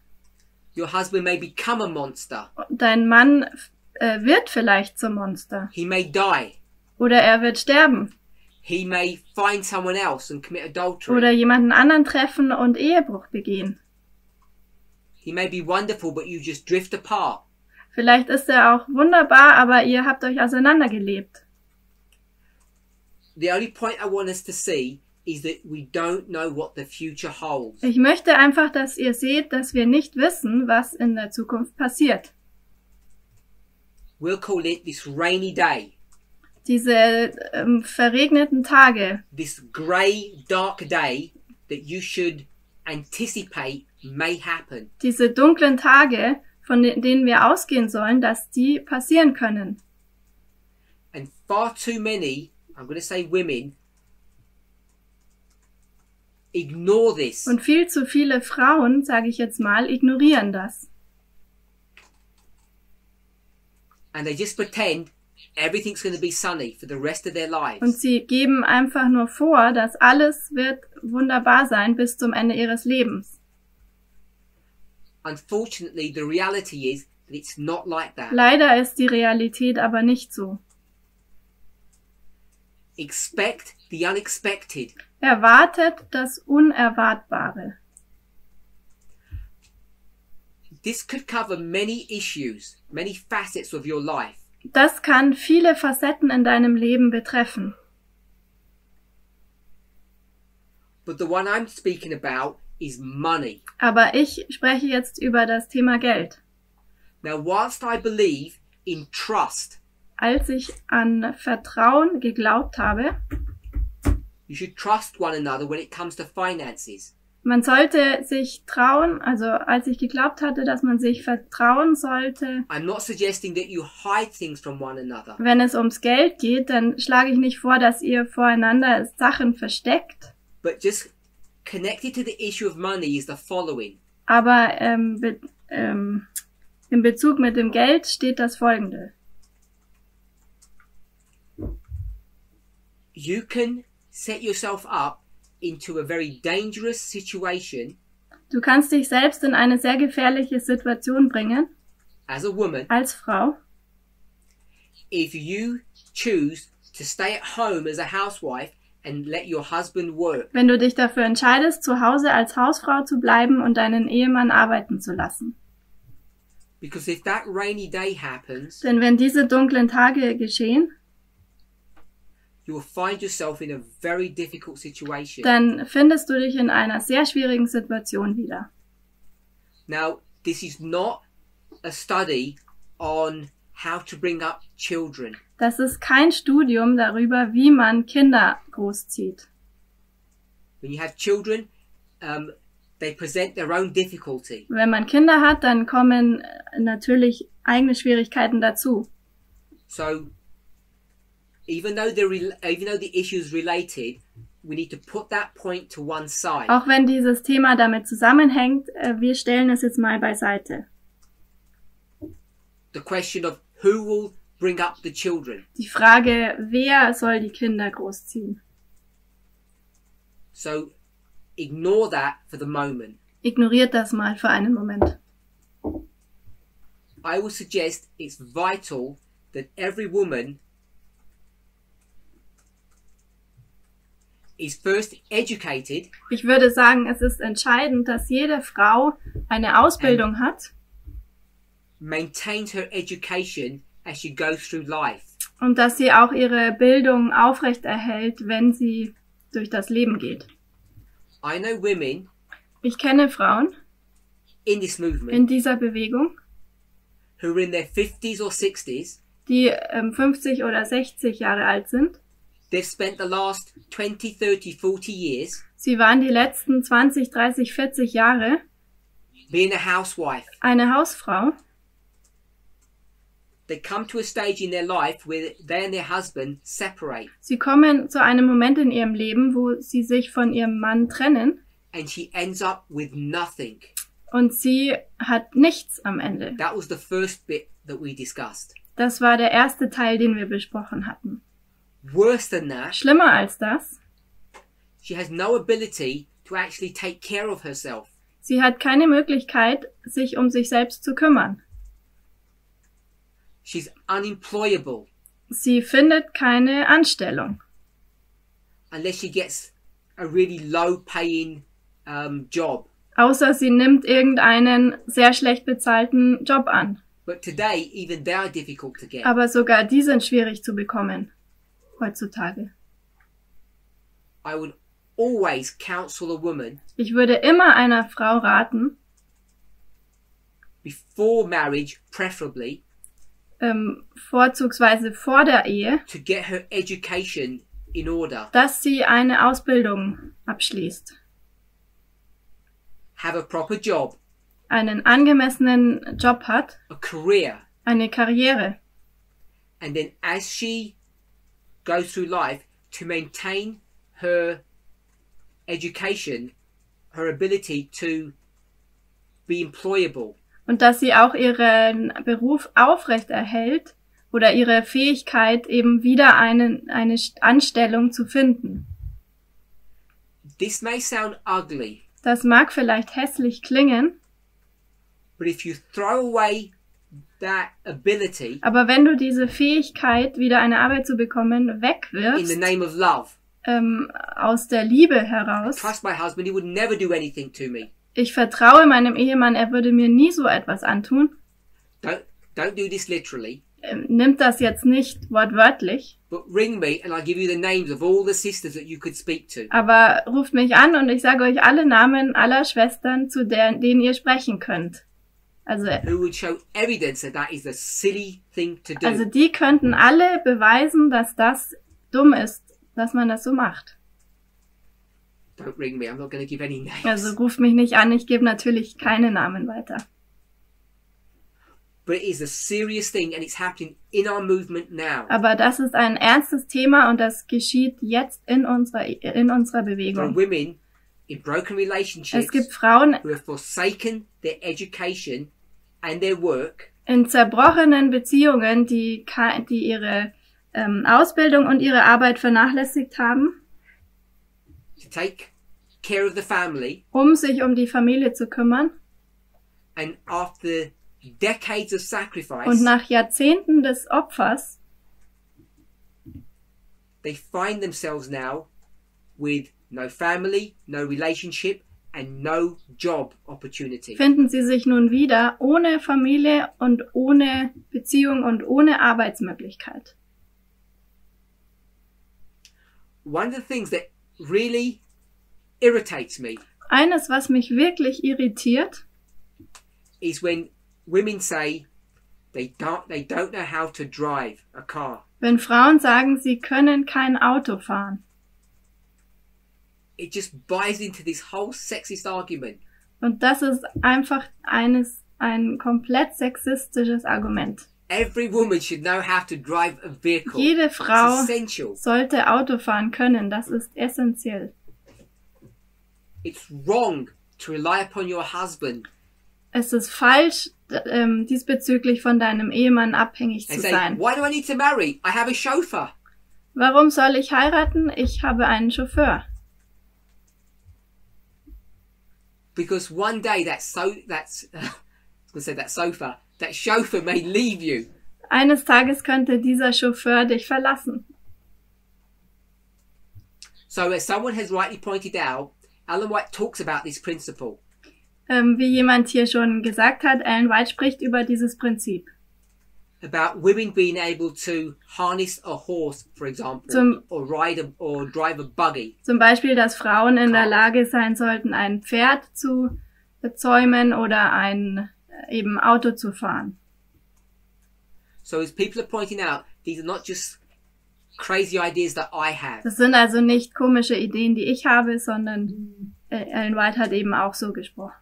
Your husband may become a monster. Dein Mann wird vielleicht zum Monster. He may die. Oder er wird sterben. He may find someone else and commit adultery. Oder jemanden anderen treffen und Ehebruch begehen. He may be wonderful, but you just drift apart. Vielleicht ist er auch wunderbar, aber ihr habt euch auseinandergelebt. The only point I want us to see is that we don't know what the future holds. Ich möchte einfach, dass ihr seht, dass wir nicht wissen, was in der Zukunft passiert. We'll call it this rainy day. Diese verregneten Tage, This grey, dark day that you should anticipate may happen. diese dunklen Tage, von denen wir ausgehen sollen, dass die passieren können. And far too many, I'm going to say women, ignore this. Und viel zu viele Frauen, sage ich jetzt mal, ignorieren das. And they just pretend everything's going to be sunny for the rest of their lives. Und sie geben einfach nur vor, dass alles wird wunderbar sein bis zum Ende ihres Lebens. Unfortunately, the reality is that it's not like that. Leider ist die Realität aber nicht so. Expect the unexpected. Erwartet das Unerwartbare. This could cover many issues, many facets of your life. Das kann viele Facetten in deinem Leben betreffen. But the one I'm speaking about is money. Aber ich spreche jetzt über das Thema Geld. Now, whilst I believe in trust, Als ich an Vertrauen geglaubt habe, you should trust one another when it comes to finances. man sollte sich trauen, also als ich geglaubt hatte, dass man sich vertrauen sollte, I'm not suggesting that you hide things from one another. wenn es ums Geld geht, dann schlage ich nicht vor, dass ihr voreinander Sachen versteckt. But just connected to the issue of money is the following. Aber in Bezug mit dem Geld steht das Folgende. You can set yourself up into a very dangerous situation Du kannst dich selbst in eine sehr gefährliche Situation bringen, as a woman als Frau, if you choose to stay at home as a housewife and let your husband work. wenn du dich dafür entscheidest, zu Hause als Hausfrau zu bleiben und deinen Ehemann arbeiten zu lassen. Because if that rainy day happens, Denn wenn diese dunklen Tage geschehen, you will find yourself in a very difficult situation. dann findest du dich in einer sehr schwierigen Situation wieder. Now, this is not a study on how to bring up children. Das ist kein Studium darüber, wie man Kinder großzieht. When you have children, they present their own difficulty. Wenn man Kinder hat, dann kommen natürlich eigene Schwierigkeiten dazu. So, even though the issue is related, we need to put that point to one side. Auch wenn dieses Thema damit zusammenhängt, wir stellen es jetzt mal beiseite. The question of who will bring up the children. Die Frage, wer soll die Kinder großziehen? So, ignore that for the moment. Ignoriert das mal für einen Moment. I would suggest it's vital that every woman is first educated Ich würde sagen, es ist entscheidend, dass jede Frau eine Ausbildung hat maintains her education as she goes through life. und dass sie auch ihre Bildung aufrechterhält, wenn sie durch das Leben geht. I know women Ich kenne Frauen in this movement in dieser Bewegung, who are in their 50s or 60s. die 50 oder 60 Jahre alt sind. They've spent the last 20, 30, 40 years Sie waren die letzten 20, 30, 40 Jahre being a housewife. eine Hausfrau they come to a stage in their life where they and their husband separate. Sie kommen zu einem Moment in ihrem Leben, wo sie sich von ihrem Mann trennen. And she ends up with nothing. Und sie hat nichts am Ende. That was the first bit that we discussed. Das war der erste Teil, den wir besprochen hatten. Worse than that, Schlimmer als das, she has no ability to actually take care of herself. sie hat keine Möglichkeit, sich um sich selbst zu kümmern. She's unemployable Sie findet keine Anstellung, unless she gets a really low-paying job. außer sie nimmt irgendeinen sehr schlecht bezahlten Job an. But today, even they are difficult to get. Aber sogar die sind schwierig zu bekommen heutzutage. I would always counsel a woman Ich würde immer einer Frau raten, before marriage, preferably, vorzugsweise vor der Ehe, to get her education in order, dass sie eine Ausbildung abschließt, have a proper job, einen angemessenen Job hat, a career, eine Karriere. and then as she goes through life, to maintain her education, her ability to be employable. Und dass sie auch ihren Beruf aufrechterhält oder ihre Fähigkeit, eben wieder eine Anstellung zu finden. This may sound ugly, Das mag vielleicht hässlich klingen, but if you throw away that ability aber wenn du diese Fähigkeit, wieder eine Arbeit zu bekommen, in the wegwirfst, name of love, aus der Liebe heraus, trust my husband, he would never do anything to me. ich vertraue meinem Ehemann, er würde mir nie so etwas antun, Don't do this literally, nimmt das jetzt nicht wortwörtlich, but ring me and I'll give you the names of all the sisters that you could speak to. aber ruft mich an und ich sage euch alle Namen aller Schwestern, zu denen ihr sprechen könnt. Also Who would show evidence that that is a silly thing to do. Also die könnten alle beweisen, dass das dumm ist, dass man das so macht. Don't ring me, I'm not going to give any names. Also ruft mich nicht an, ich gebe natürlich keine Namen weiter. But it is a serious thing and it's happening in our movement now. Aber das ist ein ernstes Thema und das geschieht jetzt in unserer There are Bewegung. women in broken Es relationships gibt Frauen who have forsaken their education and their work in zerbrochenen Beziehungen, die ihre Ausbildung und ihre Arbeit vernachlässigt haben, to take care of the family, um sich um die Familie zu kümmern. and after decades of sacrifice, Und nach Jahrzehnten des Opfers they find themselves now with no family, no relationship, and no job opportunity. finden sie sich nun wieder ohne Familie und ohne Beziehung und ohne Arbeitsmöglichkeit. One of the things that really irritates me Eines, was mich wirklich irritiert, is when women say they don't know how to drive a car. wenn Frauen sagen, sie können kein Auto fahren. It just buys into this whole sexist argument. Und das ist einfach ein komplett sexistisches Argument. Every woman should know how to drive a vehicle. Jede Frau It's essential. sollte Auto fahren können, das ist essentiell. It's wrong to rely upon your husband Es ist falsch, diesbezüglich von deinem Ehemann abhängig and zu say, sein. why do I need to marry? I have a chauffeur. Warum soll ich heiraten? Ich habe einen Chauffeur. Because one day that chauffeur may leave you. Eines Tages könnte dieser Chauffeur dich verlassen. So as someone has rightly pointed out, Ellen White talks about this principle. Wie jemand hier schon gesagt hat, Ellen White spricht über dieses Prinzip. About women being able to harness a horse, for example, or drive a buggy. Zum Beispiel, dass Frauen in der Lage sein sollten, ein Pferd zu zäumen oder ein eben Auto zu fahren. So as people are pointing out, these are not just crazy ideas that I have. Das sind also nicht komische Ideen, die ich habe, sondern Ellen White hat eben auch so gesprochen.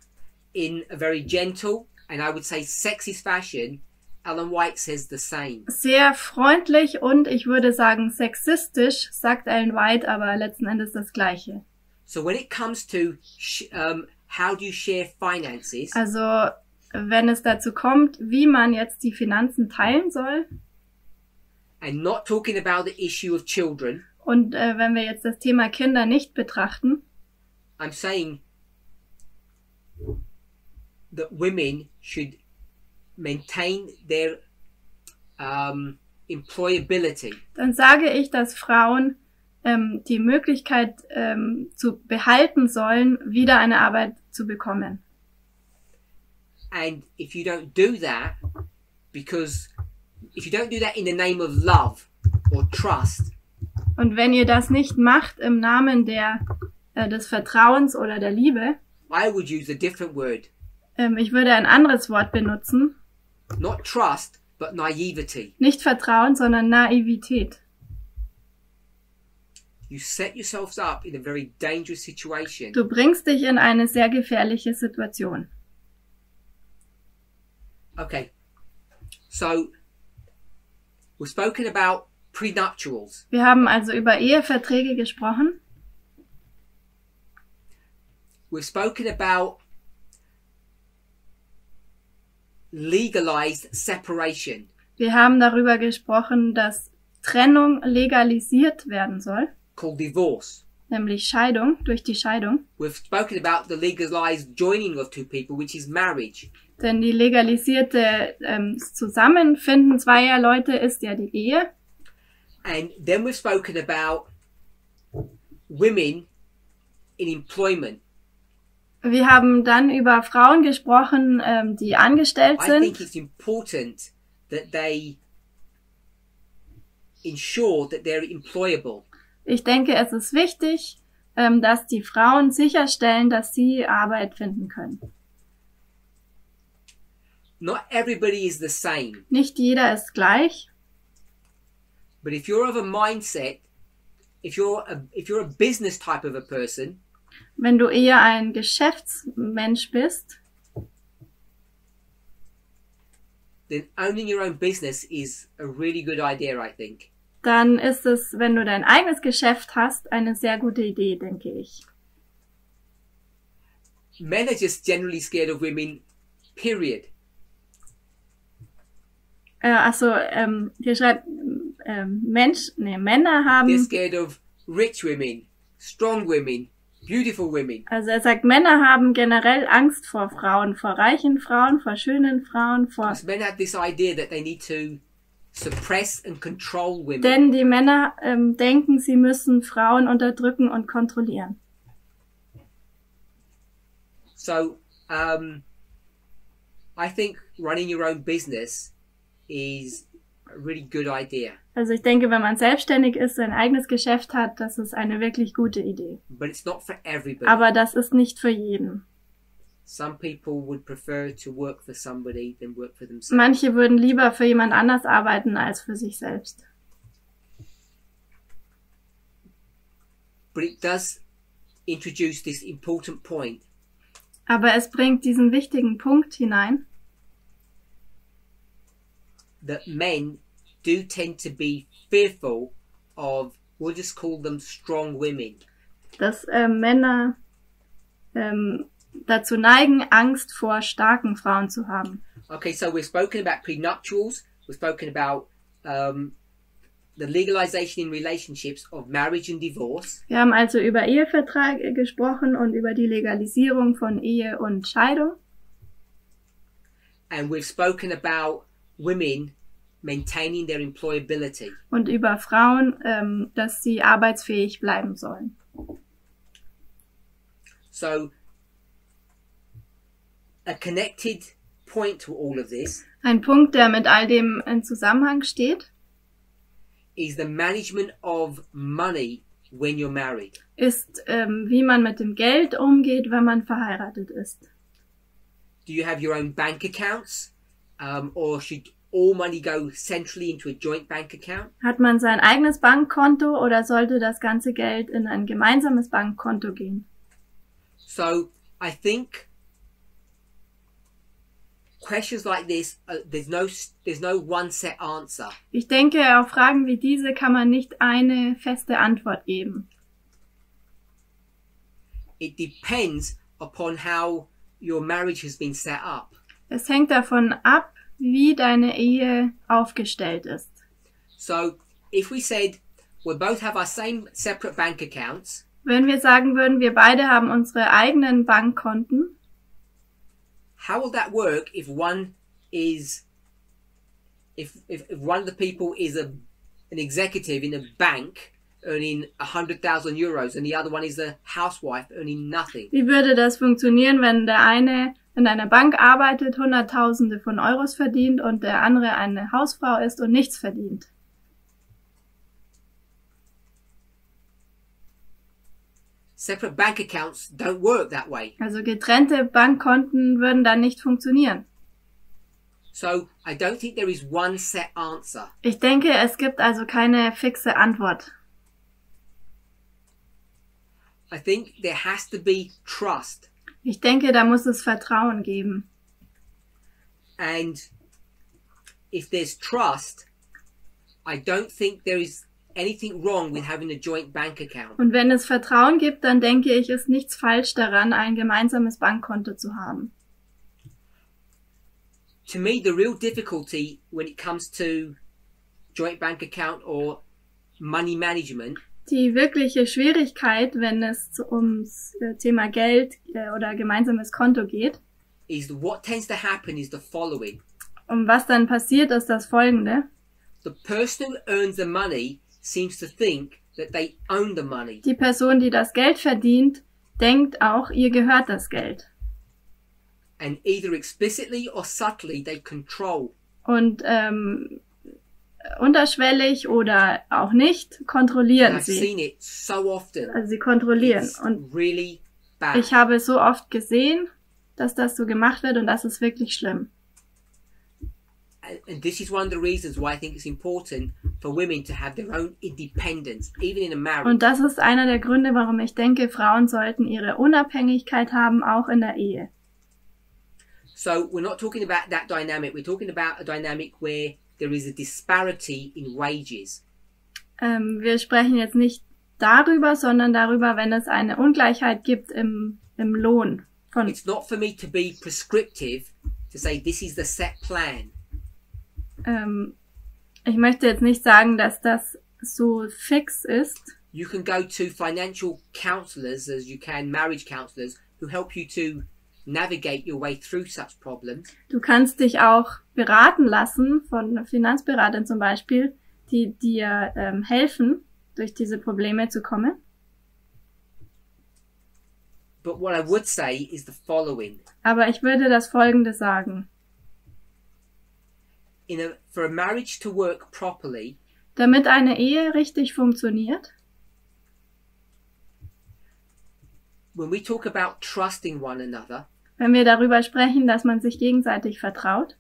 In a very gentle and I would say sexist fashion, Ellen White says the same. Sehr freundlich und ich würde sagen sexistisch, sagt Ellen White, aber letzten Endes das Gleiche. So when it comes to how do you share finances, Also, wenn es dazu kommt, wie man jetzt die Finanzen teilen soll, and not talking about the issue of children, und wenn wir jetzt das Thema Kinder nicht betrachten, I'm saying that women should maintain their employability. dann sage ich, dass Frauen die Möglichkeit zu behalten sollen, wieder eine Arbeit zu bekommen. And if you don't do that, because if you don't do that in the name of love or trust, Und wenn ihr das nicht macht im Namen des Vertrauens oder der Liebe, I would use a different word. ich würde ein anderes Wort benutzen. Not trust, but naivety. Nicht Vertrauen, sondern Naivität. You set yourselves up in a very dangerous situation. Du bringst dich in eine sehr gefährliche Situation. Okay, so we've spoken about prenuptials. Wir haben also über Eheverträge gesprochen. We've spoken about legalized separation. Wir haben darüber gesprochen, dass Trennung legalisiert werden soll, Called divorce. nämlich Scheidung, durch die Scheidung. We've spoken about the legalized joining of two people, which is marriage. Denn die legalisierte Zusammenfinden zweier Leute ist ja die Ehe. And then we've spoken about women in employment. Wir haben dann über Frauen gesprochen, die angestellt I think sind. it's important that they ensure that they're employable. Ich denke, es ist wichtig, dass die Frauen sicherstellen, dass sie Arbeit finden können. Not everybody is the same, Nicht jeder ist gleich, but if you're of a mindset, if you're a business type of a person, wenn du eher ein Geschäftsmensch bist, then owning your own business is a really good idea, I think. dann ist es, wenn du dein eigenes Geschäft hast, eine sehr gute Idee, denke ich. Men are just generally scared of women, period. Hier schreibt Männer They're haben, scared of rich women, strong women, beautiful women. also er sagt, Männer haben generell Angst vor Frauen, vor reichen Frauen, vor schönen Frauen, Because men have this idea that they need to suppress and control women. denn die Männer denken, sie müssen Frauen unterdrücken und kontrollieren. So, I think running your own business is a really good idea. Also ich denke, wenn man selbstständig ist, sein eigenes Geschäft hat, das ist eine wirklich gute Idee. But it's not for everybody. Aber das ist nicht für jeden. Some people would prefer to work for somebody than work for themselves. Manche würden lieber für jemand anders arbeiten als für sich selbst. But it does introduce this important point Aber es bringt diesen wichtigen Punkt hinein, that men do tend to be fearful of, we'll just call them strong women. dass Männer dazu neigen, Angst vor starken Frauen zu haben. Okay, so we've spoken about prenuptials, we've spoken about the legalization in relationships of marriage and divorce, Wir haben also über Eheverträge gesprochen und über die Legalisierung von Ehe und Scheidung. and we've spoken about women maintaining their employability. Und über Frauen, dass sie arbeitsfähig bleiben sollen. So, a connected point to all of this Ein Punkt, der mit all dem in Zusammenhang steht, is the management of money when you're married. ist, wie man mit dem Geld umgeht, wenn man verheiratet ist. Do you have your own bank accounts, or should all money go centrally into a joint bank account? Hat man sein eigenes Bankkonto oder sollte das ganze Geld in ein gemeinsames Bankkonto gehen? So, I think questions like this, there's no one set answer. Ich denke, auf Fragen wie diese kann man nicht eine feste Antwort geben. It depends upon how your marriage has been set up. Es hängt davon ab, wie deine Ehe aufgestellt ist. So, if we said we both have our same separate bank accounts, wenn wir sagen würden, wir beide haben unsere eigenen Bankkonten, how will that work if one is if one of the people is an executive in a bank earning 100,000 euros and the other one is a housewife earning nothing? Wie würde das funktionieren, wenn der eine in einer Bank arbeitet, Hunderttausende von Euros verdient und der andere eine Hausfrau ist und nichts verdient? Separate bank accounts don't work that way. Also getrennte Bankkonten würden dann nicht funktionieren. So, I don't think there is one set answer. Ich denke, es gibt also keine fixe Antwort. I think there has to be trust. Ich denke, da muss es Vertrauen geben. And if there's trust, I don't think there is anything wrong with having a joint bank account. Und wenn es Vertrauen gibt, dann denke ich, ist nichts falsch daran, ein gemeinsames Bankkonto zu haben. To me, the real difficulty when it comes to joint bank account or money management, die wirkliche Schwierigkeit, wenn es ums Thema Geld oder gemeinsames Konto geht, is what tends to happen is the following. Und was dann passiert, ist das Folgende. The person who earns the money seems to think that they own the money. Die Person, die das Geld verdient, denkt auch, ihr gehört das Geld. And either explicitly or subtly they control. Und unterschwellig oder auch nicht kontrollieren sie. I've seen it so often. Also sie kontrollieren. It's und really bad. Ich habe so oft gesehen, dass das so gemacht wird und das ist wirklich schlimm. And this is one of the reasons why I think it's important for women to have their own independence, even in a marriage. Und das ist einer der Gründe, warum ich denke, Frauen sollten ihre Unabhängigkeit haben, auch in der Ehe. So we're not talking about that dynamic. We're talking about a dynamic where there is a disparity in wages. Wir sprechen jetzt nicht darüber, sondern darüber, wenn es eine Ungleichheit gibt im Lohn. It's not for me to be prescriptive to say this is the set plan. Ich möchte jetzt nicht sagen, dass das so fix ist. You can go to financial counselors as you can marriage counselors who help you to navigate your way through such problems. Du kannst dich auch beraten lassen von Finanzberatern zum Beispiel, die dir helfen, durch diese Probleme zu kommen. But what I would say is the following. Aber ich würde das Folgende sagen. For a marriage to work properly, damit eine Ehe richtig funktioniert, when we talk about trusting one another, wenn wir darüber sprechen, dass man sich gegenseitig vertraut,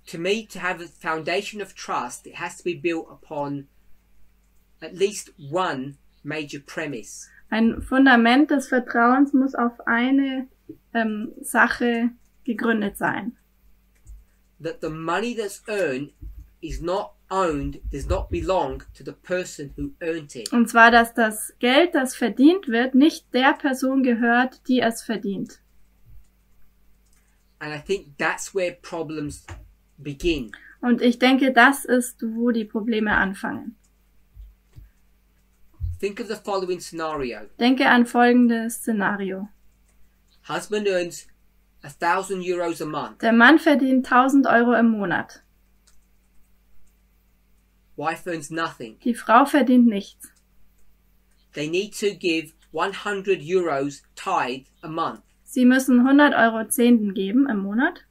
to me, to have a foundation of trust, it has to be built upon at least one major premise. Ein Fundament des Vertrauens muss auf eine Sache gegründet sein. That the money that's earned is not owned, does not belong to the person who earned it. Und zwar, dass das Geld, das verdient wird, nicht der Person gehört, die es verdient. And I think that's where problems begin. Und ich denke, das ist, wo die Probleme anfangen. Think of the following scenario. Denke an folgendes Szenario. Husband earns 1,000 euros a month. Der Mann verdient 1.000 Euro im Monat. Wife earns nothing. Die Frau verdient nichts. They need to give 100 euros tithe a month. Sie müssen 100 Euro Zehnten geben im Monat.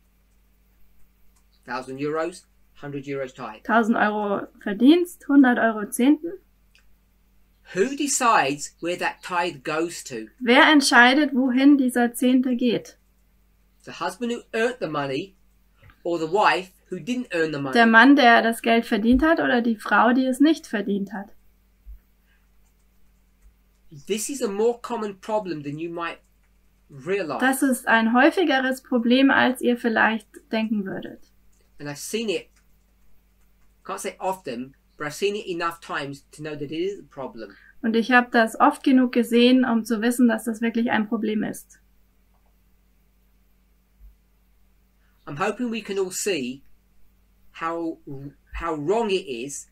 1,000 euros, 100 euros tithe. 1.000 Euro Verdienst, 100 Euro Zehnten. Who decides where that tithe goes to? Wer entscheidet, wohin dieser Zehnte geht? The husband who earned the money or the wife who didn't earn the money? Der Mann, der das Geld verdient hat, oder die Frau, die es nicht verdient hat? This is a more common problem than you might realize. Das ist ein häufigeres Problem, als ihr vielleicht denken würdet. And I've seen it, can't say often, but I've seen it enough times to know that it is a problem. Und ich habe das oft genug gesehen, um zu wissen, dass das wirklich ein Problem ist. I'm hoping we can all see how wrong it is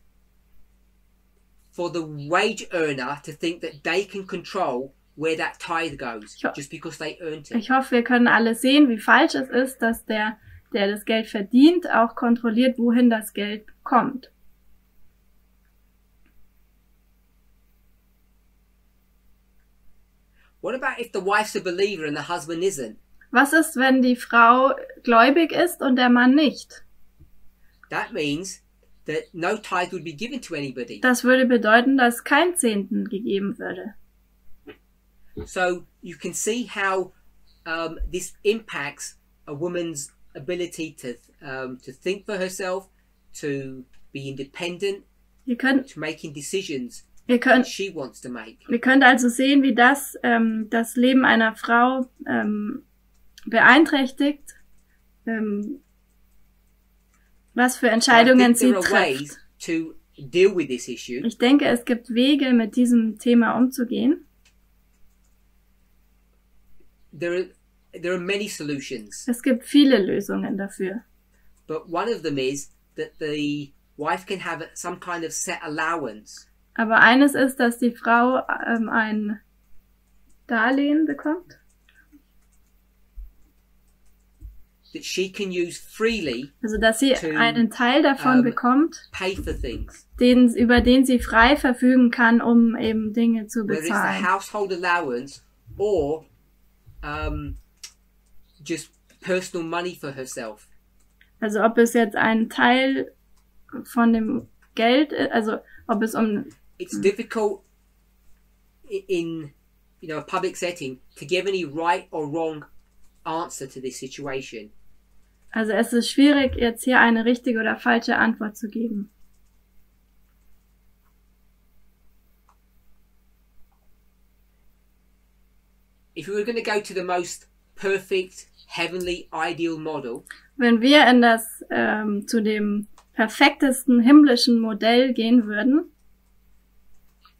for the wage earner to think that they can control where that tithe goes just because they earned it. Ich hoffe, wir können alle sehen, wie falsch es ist, dass der das Geld verdient, auch kontrolliert, wohin das Geld kommt. What about if the wife's a believer and the husband isn't? Was ist, wenn die Frau gläubig ist und der Mann nicht? That means that no tithe would be given to anybody. Das würde bedeuten, dass kein Zehnten gegeben würde. So you can see how this impacts a woman's ability to think for herself, to be independent, to making decisions that she wants to make. Ihr könnt also sehen, wie das das Leben einer Frau beeinträchtigt, was für Entscheidungen sie trifft. Ich denke, es gibt Wege, mit diesem Thema umzugehen. There are many solutions. Es gibt viele Lösungen dafür. But one of them is that the wife can have some kind of set allowance. Aber eines ist, dass die Frau ein Darlehen bekommt. That she can use freely. Also, dass sie einen Teil davon bekommt, pay for things. Über den sie frei verfügen kann, um eben Dinge zu bezahlen. Whether it's the household allowance or just personal money for herself. Also ob es jetzt ein Teil von dem Geld, also ob es It's difficult in a public setting to give any right or wrong answer to this situation. Also es ist schwierig, jetzt hier eine richtige oder falsche Antwort zu geben. If we were going to go to the most perfect, heavenly, ideal model, wenn wir in das zu dem perfektesten himmlischen Modell gehen würden,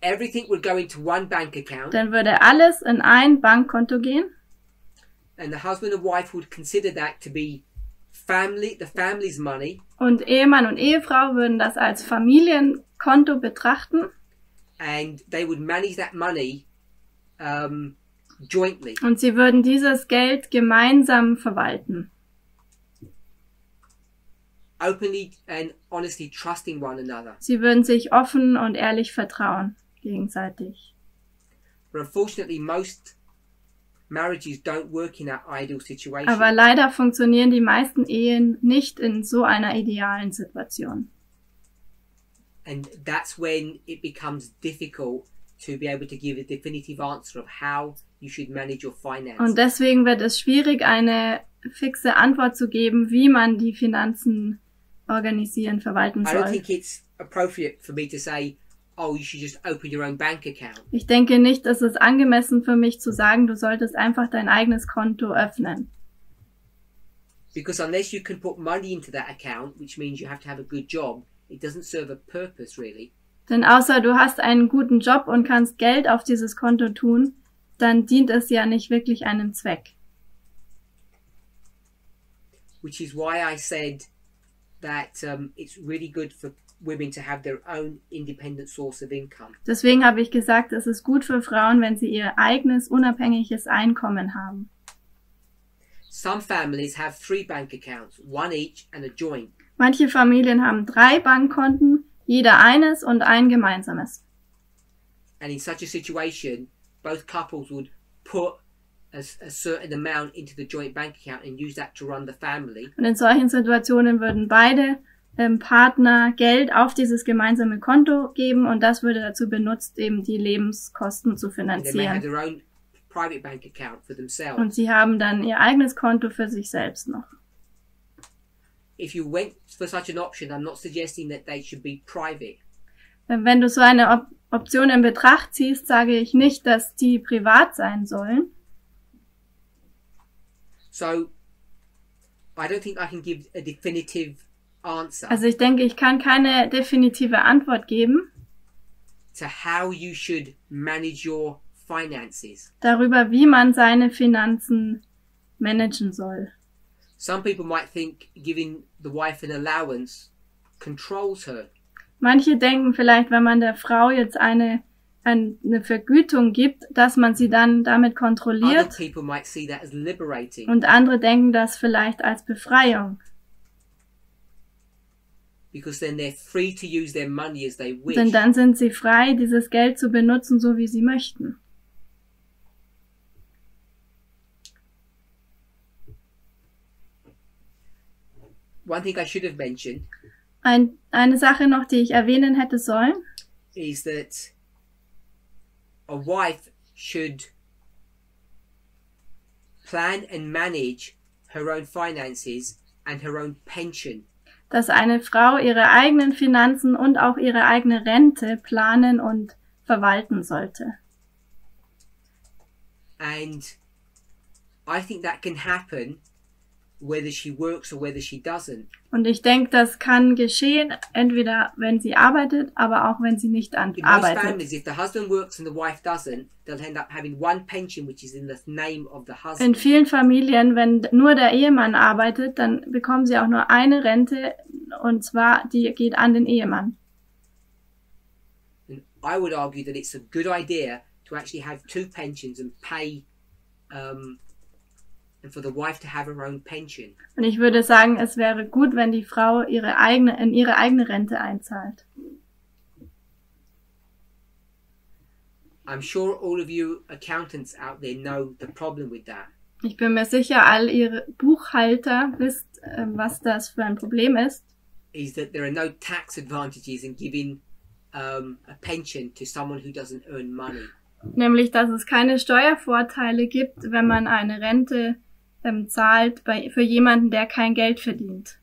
everything would go into one bank account. Dann würde alles in ein Bankkonto gehen. And the husband and wife would consider that to be the family's money. Und Ehemann und Ehefrau würden das als Familienkonto betrachten. And they would manage that money jointly. Und sie würden dieses Geld gemeinsam verwalten. Openly and honestly trusting one another. Sie würden sich offen und ehrlich vertrauen, gegenseitig. But unfortunately, most marriages don't work in that ideal situation. Aber leider funktionieren die meisten Ehen nicht in so einer idealen Situation. And that's when it becomes difficult to be able to give a definitive answer of how you should manage your finances. Und deswegen wird es schwierig, eine fixe Antwort zu geben, wie man die Finanzen organisieren, verwalten soll. I don't think it's appropriate for me to say, oh, you should just open your own bank account. Ich denke nicht, es ist angemessen für mich zu sagen, du solltest einfach dein eigenes Konto öffnen. Because unless you can put money into that account, which means you have to have a good job, it doesn't serve a purpose really. Denn außer du hast einen guten Job und kannst Geld auf dieses Konto tun, dann dient es ja nicht wirklich einem Zweck. Which is why I said that it's really good for women to have their own independent source of income. Deswegen habe ich gesagt, es ist gut für Frauen, wenn sie ihr eigenes unabhängiges Einkommen haben. Some families have 3 bank accounts, one each and a joint. Manche Familien haben 3 Bankkonten, jeder eines und ein gemeinsames. And in such a situation, both couples would put a certain amount into the joint bank account and use that to run the family. Und in solchen Situationen würden beide Partner Geld auf dieses gemeinsame Konto geben und das würde dazu benutzt, eben die Lebenskosten zu finanzieren. Und sie haben dann ihr eigenes Konto für sich selbst noch. If you went for such an option, I'm not suggesting that they should be private. Wenn du so eine Option in Betracht ziehst, sage ich nicht, dass die privat sein sollen. So, I don't think I can give a definitive answer Also ich denke, ich kann keine definitive Antwort geben to how you should manage your finances. darüber, wie man seine Finanzen managen soll. Some people might think giving the wife an allowance controls her. Manche denken vielleicht, wenn man der Frau jetzt eine Vergütung gibt, dass man sie dann damit Other kontrolliert, people might see that as liberating und andere denken das vielleicht als Befreiung. because then they're free to use their money as they wish. Denn dann sind sie frei, dieses Geld zu benutzen, so wie sie möchten. One thing I should have mentioned Eine Sache noch, die ich erwähnen hätte sollen, is that a wife should plan and manage her own finances and her own pension. dass eine Frau ihre eigenen Finanzen und auch ihre eigene Rente planen und verwalten sollte. And I think that can happen whether she works or whether she doesn't. Und ich denke, das kann geschehen, entweder wenn sie arbeitet, aber auch wenn sie nicht In most arbeitet. families, if the husband works and the wife doesn't, they'll end up having one pension which is in the name of the In husband. vielen Familien, wenn nur der Ehemann arbeitet, dann bekommen sie auch nur eine Rente, und zwar die geht an den Ehemann. And I would argue that it's a good idea to actually have two pensions and pay and for the wife to have her own pension. Und ich würde sagen, es wäre gut, wenn die Frau in ihre eigene Rente einzahlt. I'm sure all of you accountants out there know the problem with that. Ich bin mir sicher, all ihre Buchhalter wisst, was das für ein Problem ist. Is that there are no tax advantages in giving a pension to someone who doesn't earn money. Nämlich, dass es keine Steuervorteile gibt, wenn man eine Rente zahlt für jemanden, der kein Geld verdient.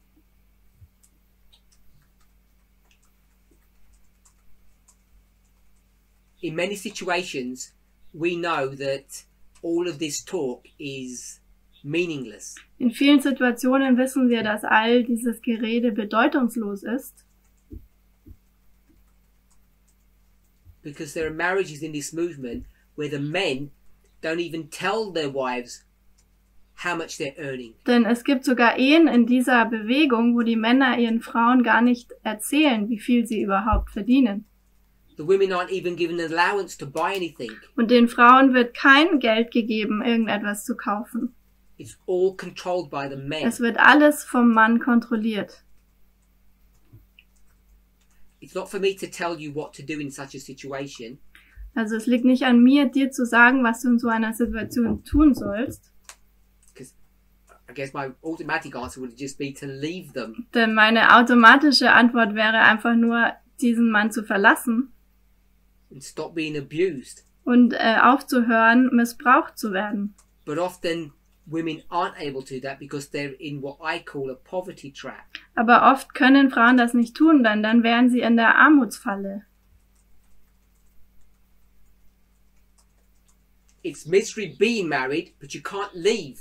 In many situations, we know that all of this talk is meaningless. In vielen Situationen wissen wir, dass all dieses Gerede bedeutungslos ist, Because there are marriages in this movement where the men don't even tell their wives how much they're earning. denn es gibt sogar Ehen in dieser Bewegung, wo die Männer ihren Frauen gar nicht erzählen, wie viel sie überhaupt verdienen. The women aren't even given an allowance to buy anything. Und den Frauen wird kein Geld gegeben, irgendetwas zu kaufen. It's all controlled by the men. Es wird alles vom Mann kontrolliert. It's not for me to tell you what to do in such a situation. Also es liegt nicht an mir, dir zu sagen, was du in so einer Situation tun sollst. Because I guess my automatic answer would just be to leave them. Denn meine automatische Antwort wäre einfach nur, diesen Mann zu verlassen And stop being abused. und aufzuhören, missbraucht zu werden. But often women aren't able to do that because they're in what I call a poverty trap. Aber oft können Frauen das nicht tun, denn dann wären sie in der Armutsfalle. It's misery being married, but you can't leave.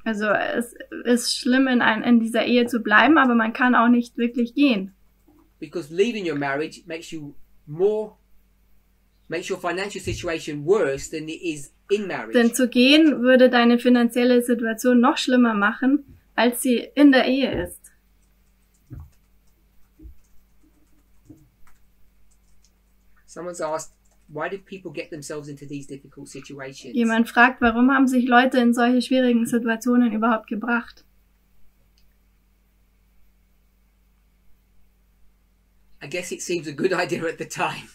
Also es ist schlimm, in dieser Ehe zu bleiben, aber man kann auch nicht wirklich gehen. Because leaving your marriage makes your financial situation worse than it is in marriage. Denn zu gehen würde deine finanzielle Situation noch schlimmer machen, als sie in der Ehe ist. Someone's asked, why do people get themselves into these difficult situations? Jemand fragt, warum haben sich Leute in solche schwierigen Situationen überhaupt gebracht? I guess it seems a good idea at the time.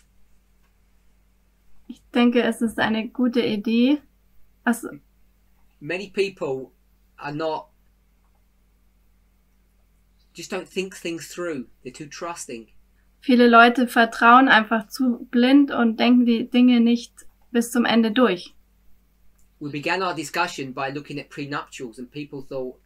Ich denke, es ist eine gute Idee. Also, Many people are just don't think things through. They're too trusting. viele Leute vertrauen einfach zu blind und denken die Dinge nicht bis zum Ende durch. We began our discussion by looking at prenuptials and people thought,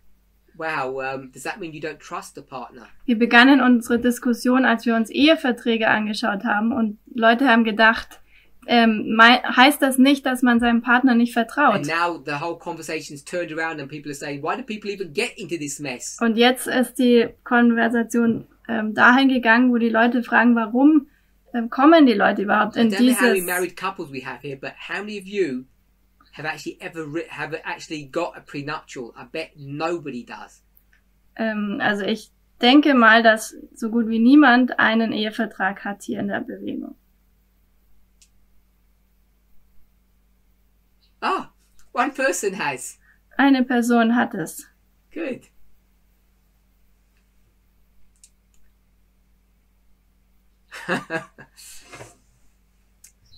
wow, does that mean you don't trust the partner? Wir begannen unsere Diskussion, als wir uns Eheverträge angeschaut haben, und Leute haben gedacht, heißt das nicht, dass man seinem Partner nicht vertraut. And now the whole conversation's turned around and people are saying, why do people even get into this mess? Und jetzt ist die Konversation dahin gegangen, wo die Leute fragen, warum kommen die Leute überhaupt in I don't know how many dieses... married couples we have here, but how many of you have actually got a prenuptial? I bet nobody does. Also ich denke mal, dass so gut wie niemand einen Ehevertrag hat hier in der Bewegung. Ah, one person has. Eine Person hat es. Good.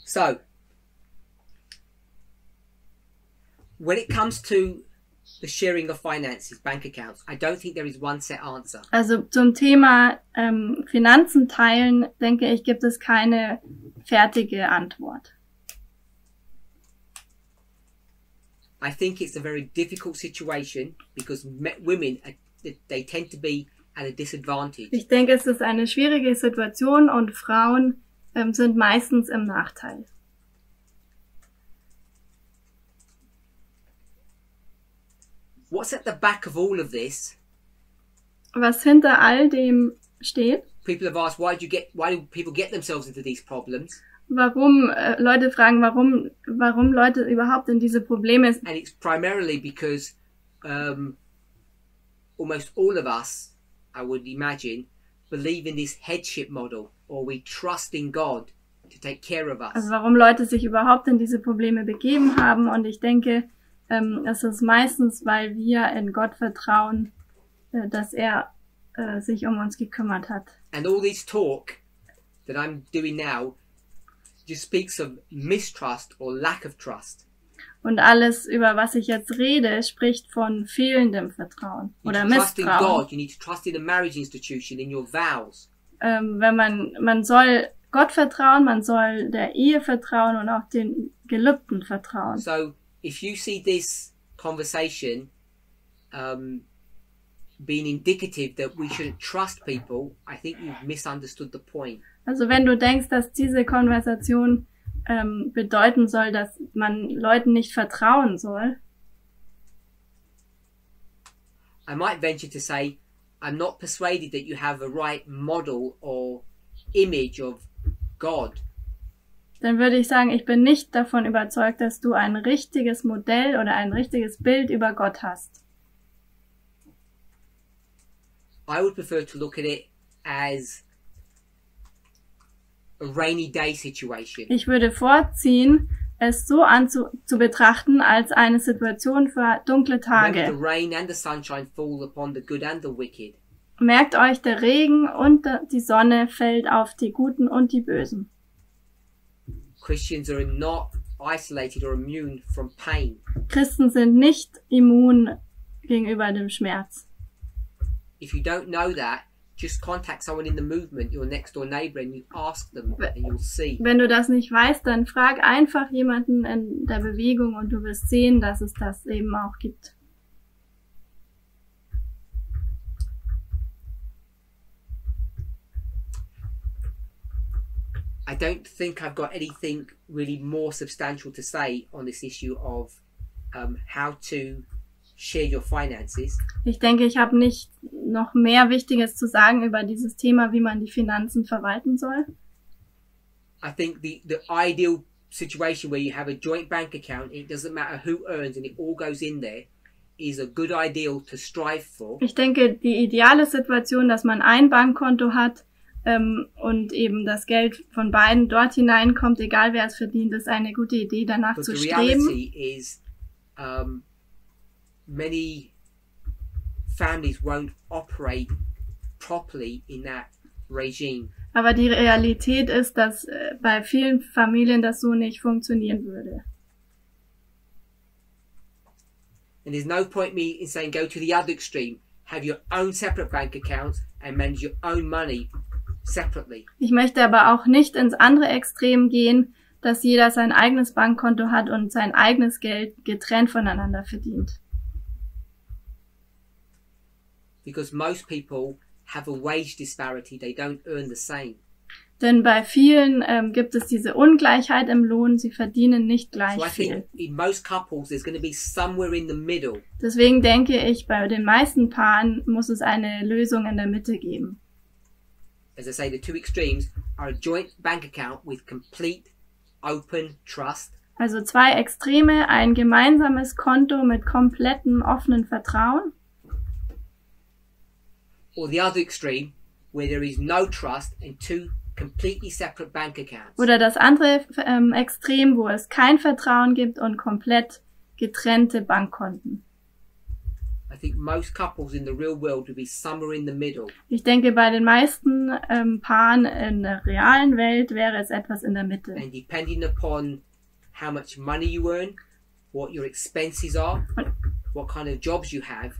So, when it comes to the sharing of finances, bank accounts, I don't think there is one set answer. Also zum Thema Finanzen teilen, denke ich, gibt es keine fertige Antwort. I think it's a very difficult situation because women, they tend to be at a disadvantage. Ich denke, es ist eine schwierige Situation und Frauen sind meistens im Nachteil. What's at the back of all of this? Was hinter all dem steht, People have asked, why do people get themselves into these problems? warum Leute fragen, warum Leute überhaupt in diese Probleme And it's primarily because almost all of us, I would imagine, believe in this headship model, or we trust in God to take care of us. Also warum Leute sich überhaupt in diese Probleme begeben haben. Und ich denke, es ist meistens, weil wir in Gott vertrauen, dass er sich um uns gekümmert hat. And all this talk that I'm doing now just speaks of mistrust or lack of trust. Und alles, über was ich jetzt rede, spricht von fehlendem Vertrauen You oder need to trust in Misstrauen. God, you need to trust in the marriage institution, in your vows. Wenn man soll Gott vertrauen, man soll der Ehe vertrauen und auch den Gelübden vertrauen. So if you see this conversation being indicative that we shouldn't trust people, I think you've misunderstood the point. Also wenn du denkst, dass diese Konversation bedeuten soll, dass man Leuten nicht vertrauen soll, I might venture to say I'm not persuaded that you have a right model or image of God. dann würde ich sagen, ich bin nicht davon überzeugt, dass du ein richtiges Modell oder ein richtiges Bild über Gott hast. I would prefer to look at it as a rainy day situation. Ich würde vorziehen, es so zu betrachten als eine Situation für dunkle Remember, the Tage. rain and the sunshine fall upon the good and the wicked. Merkt euch, der Regen und die Sonne fällt auf die Guten und die Bösen. Christians are not isolated or immune from pain. Christen sind nicht immun gegenüber dem Schmerz. If you don't know that, just contact someone in the movement, your next door neighbour, and you ask them, and you'll see. Wenn du das nicht weißt, dann frag einfach jemanden in der Bewegung und du wirst sehen, dass es das eben auch gibt. I don't think I've got anything really more substantial to say on this issue of how to share your finances. Ich denke, ich habe nicht noch mehr Wichtiges zu sagen über dieses Thema, wie man die Finanzen verwalten soll. I think the ideal situation where you have a joint bank account, it doesn't matter who earns and it all goes in there, is a good ideal to strive for. Ich denke, die ideale Situation, dass man ein Bankkonto hat und eben das Geld von beiden dort hineinkommt, egal wer es verdient, ist eine gute Idee, danach But zu the streben. reality is many families won't operate properly in that regime. Aber die Realität ist, dass bei vielen Familien das so nicht funktionieren würde. And there's no point me in saying go to the other extreme, have your own separate bank accounts and manage your own money separately. Ich möchte aber auch nicht ins andere Extrem gehen, dass jeder sein eigenes Bankkonto hat und sein eigenes Geld getrennt voneinander verdient. Because most people have a wage disparity, they don't earn the same. Denn bei vielen gibt es diese Ungleichheit im Lohn, sie verdienen nicht So gleich I viel. think in most couples there's going to be somewhere in the middle. Deswegen denke ich, bei den meisten Paaren muss es eine Lösung in der Mitte geben. As I say, the two extremes are a joint bank account with complete open trust, Also zwei Extreme, ein gemeinsames Konto mit komplettem offenen Vertrauen or the other extreme where there is no trust and two completely separate bank accounts. oder das andere Extrem, wo es kein Vertrauen gibt und komplett getrennte Bankkonten. I think most couples in the real world will be somewhere in the middle. Ich denke, bei den meisten Paaren in der realen Welt wäre es etwas in der Mitte. And depending upon how much money you earn, what your expenses are, what kind of jobs you have,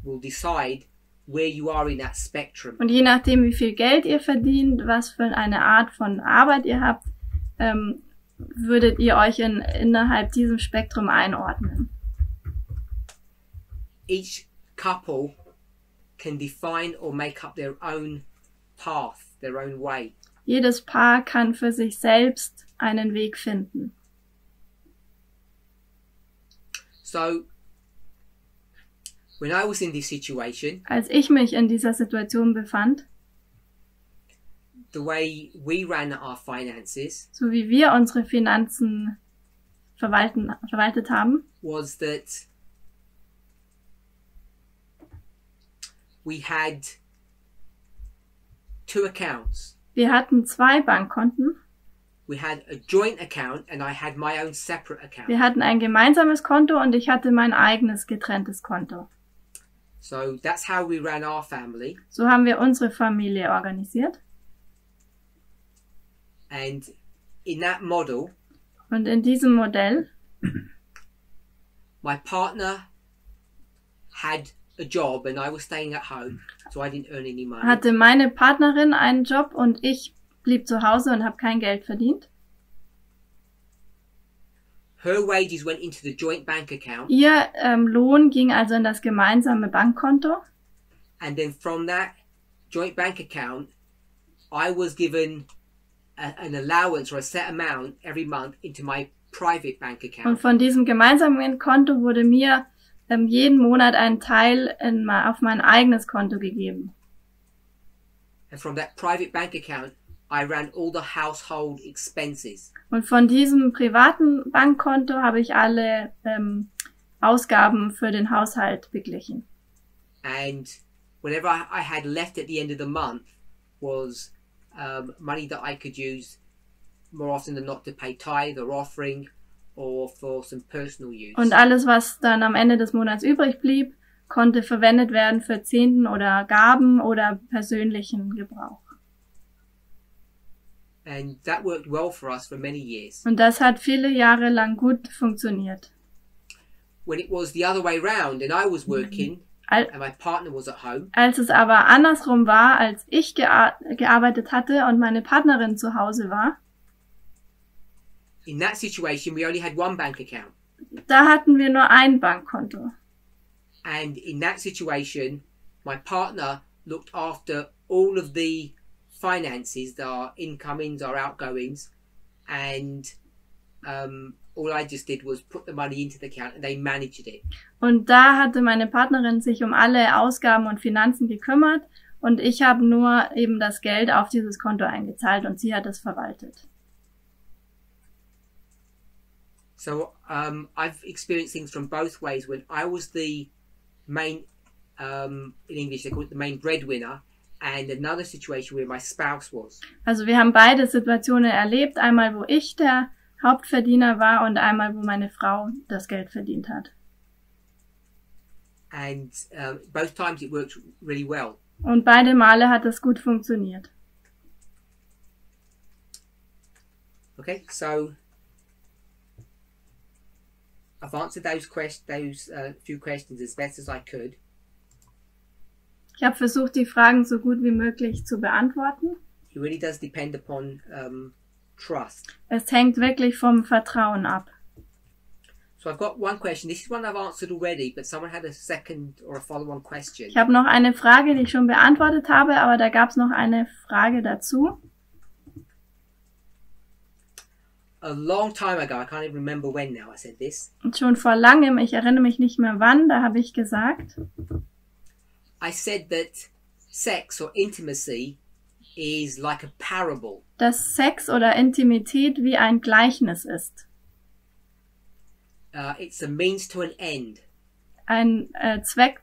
will decide where you are in that spectrum. Und je nachdem, wie viel Geld ihr verdient, was für eine Art von Arbeit ihr habt, würdet ihr euch innerhalb diesem Spektrum einordnen. Each couple can define or make up their own path, their own way. Jedes Paar kann für sich selbst einen Weg finden. So, when I was in this situation, Als ich mich in dieser Situation befand, the way we ran our finances so wie wir unsere Finanzen verwaltet haben, was that we had two accounts. wir hatten zwei Bankkonten. We had a joint account and I had my own separate account. Wir hatten ein gemeinsames Konto und ich hatte mein eigenes getrenntes Konto. So that's how we ran our family. So haben wir unsere Familie organisiert. And in that model, Und in diesem Modell my partner had a job and I was staying at home, so I didn't earn any money. hatte meine Partnerin einen Job und ich blieb zu Hause und habe kein Geld verdient. Her wages went into the joint bank account, Ihr Lohn ging also in das gemeinsame Bankkonto. and then from that joint bank account, I was given an allowance or a set amount every month into my private bank Und account. von diesem gemeinsamen Konto wurde mir jeden Monat ein Teil auf mein eigenes Konto gegeben. And from that private bank account, I ran all the household expenses. Und von diesem privaten Bankkonto habe ich alle Ausgaben für den Haushalt beglichen. And whatever I had left at the end of the month was money that I could use more often than not to pay tithe or offering or for some personal use. Und alles, was dann am Ende des Monats übrig blieb, konnte verwendet werden für Zehnten oder Gaben oder persönlichen Gebrauch. And that worked well for us for many years. Und das hat viele Jahre lang gut funktioniert. When it was the other way round and I was working and my partner was at home, Als es aber andersrum war, als ich gearbeitet hatte und meine Partnerin zu Hause war, in that situation we only had one bank account. da hatten wir nur ein Bankkonto. And in that situation, my partner looked after all of the finances, our incomings, our outgoings, and all I just did was put the money into the account and they managed it. Und da hatte meine Partnerin sich um alle Ausgaben und Finanzen gekümmert und ich habe nur eben das Geld auf dieses Konto eingezahlt und sie hat es verwaltet. So I've experienced things from both ways. When I was the main, in English they call it the main breadwinner, and another situation where my spouse was. Also wir haben beide Situationen erlebt, einmal wo ich der Hauptverdiener war und einmal wo meine Frau das Geld verdient hat. And both times it worked really well. Und beide Male hat es gut funktioniert. Okay, so I've answered those few questions as best as I could. Ich habe versucht, die Fragen so gut wie möglich zu beantworten. It really does depend upon trust. Es hängt wirklich vom Vertrauen ab. So I've got one question. This is one I've answered already, but someone had a second or a follow-on question. Ich habe noch eine Frage, die ich schon beantwortet habe, aber da gab es noch eine Frage dazu. a long time ago, I can't even remember when now I said this. Und schon vor langem, ich erinnere mich nicht mehr wann, da habe ich gesagt, I said that sex or intimacy is like a parable. dass Sex oder Intimität wie ein Gleichnis ist. It's a means to an end. Ein Zweck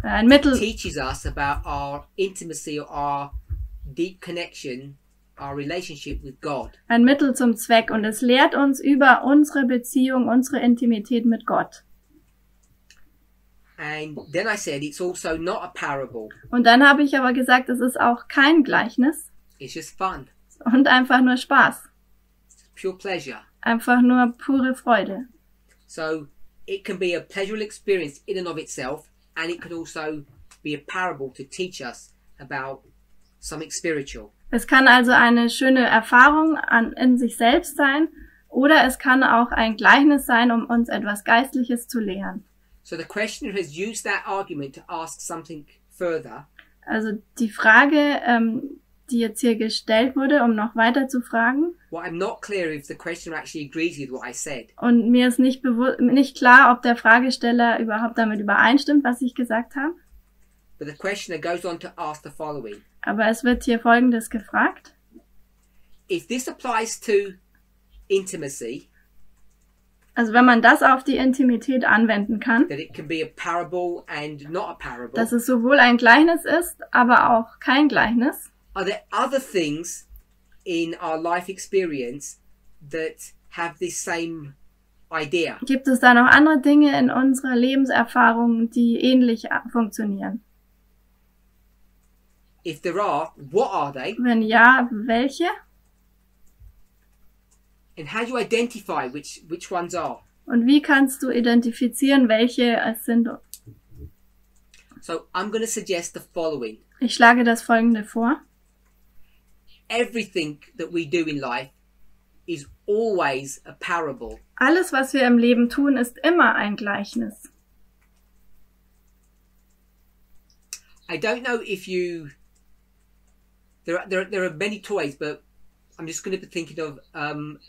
ein Mittel. It teaches us about our intimacy or our deep connection, our relationship with God. Ein Mittel zum Zweck und es lehrt uns über unsere Beziehung, unsere Intimität mit Gott. And then I said it's also not a parable. Und dann habe ich aber gesagt, es ist auch kein Gleichnis It's just fun. und einfach nur Spaß. It's pure pleasure. Einfach nur pure Freude. So it can be a pleasurable experience in and of itself, and it can also be a parable to teach us about something spiritual. Es kann also eine schöne Erfahrung in sich selbst sein oder es kann auch ein Gleichnis sein, um uns etwas Geistliches zu lehren. So the questioner has used that argument to ask something further. Also die Frage, die jetzt hier gestellt wurde, um noch weiter zu fragen. Well, I'm not clear if the questioner actually agrees with what I said. Und mir ist nicht klar, ob der Fragesteller überhaupt damit übereinstimmt, was ich gesagt habe. But the questioner goes on to ask the following. Aber es wird hier Folgendes gefragt. If this applies to intimacy, Also wenn man das auf die Intimität anwenden kann, that it can be a parable and not a parable, dass es sowohl ein Gleichnis ist, aber auch kein Gleichnis, are there other things in our life experience that have this same idea? gibt es da noch andere Dinge in unserer Lebenserfahrung, die ähnlich funktionieren? If there are, what are they? Wenn ja, welche? And how do you identify which ones are? Und wie kannst du identifizieren, welche es sind? So I'm going to suggest the following. Ich schlage das Folgende vor. Everything that we do in life is always a parable. Alles, was wir im Leben tun, ist immer ein Gleichnis. I don't know if you... There are many toys, but I'm just going to be thinking of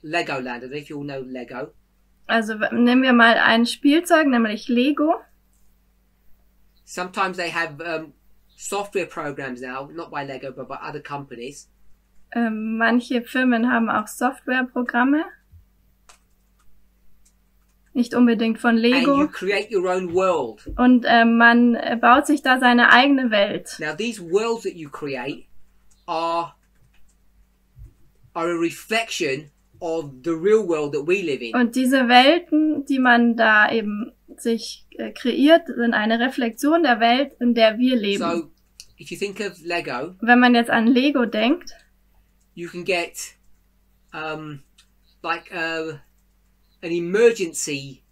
Legoland. I don't know if you all know Lego. Also nehmen wir mal ein Spielzeug, nämlich Lego. Sometimes they have software programs now, not by Lego, but by other companies. Manche Firmen haben auch Softwareprogramme. Nicht unbedingt von And you Lego. create your own world. Und man baut sich da seine eigene Welt. Now these worlds that you create are a reflection of the real world that we live in. Und diese Welten, die man da eben sich kreiert, sind eine Reflexion der Welt, in der wir leben. So if you think of Lego, Wenn man jetzt an Lego denkt, you can get like an emergency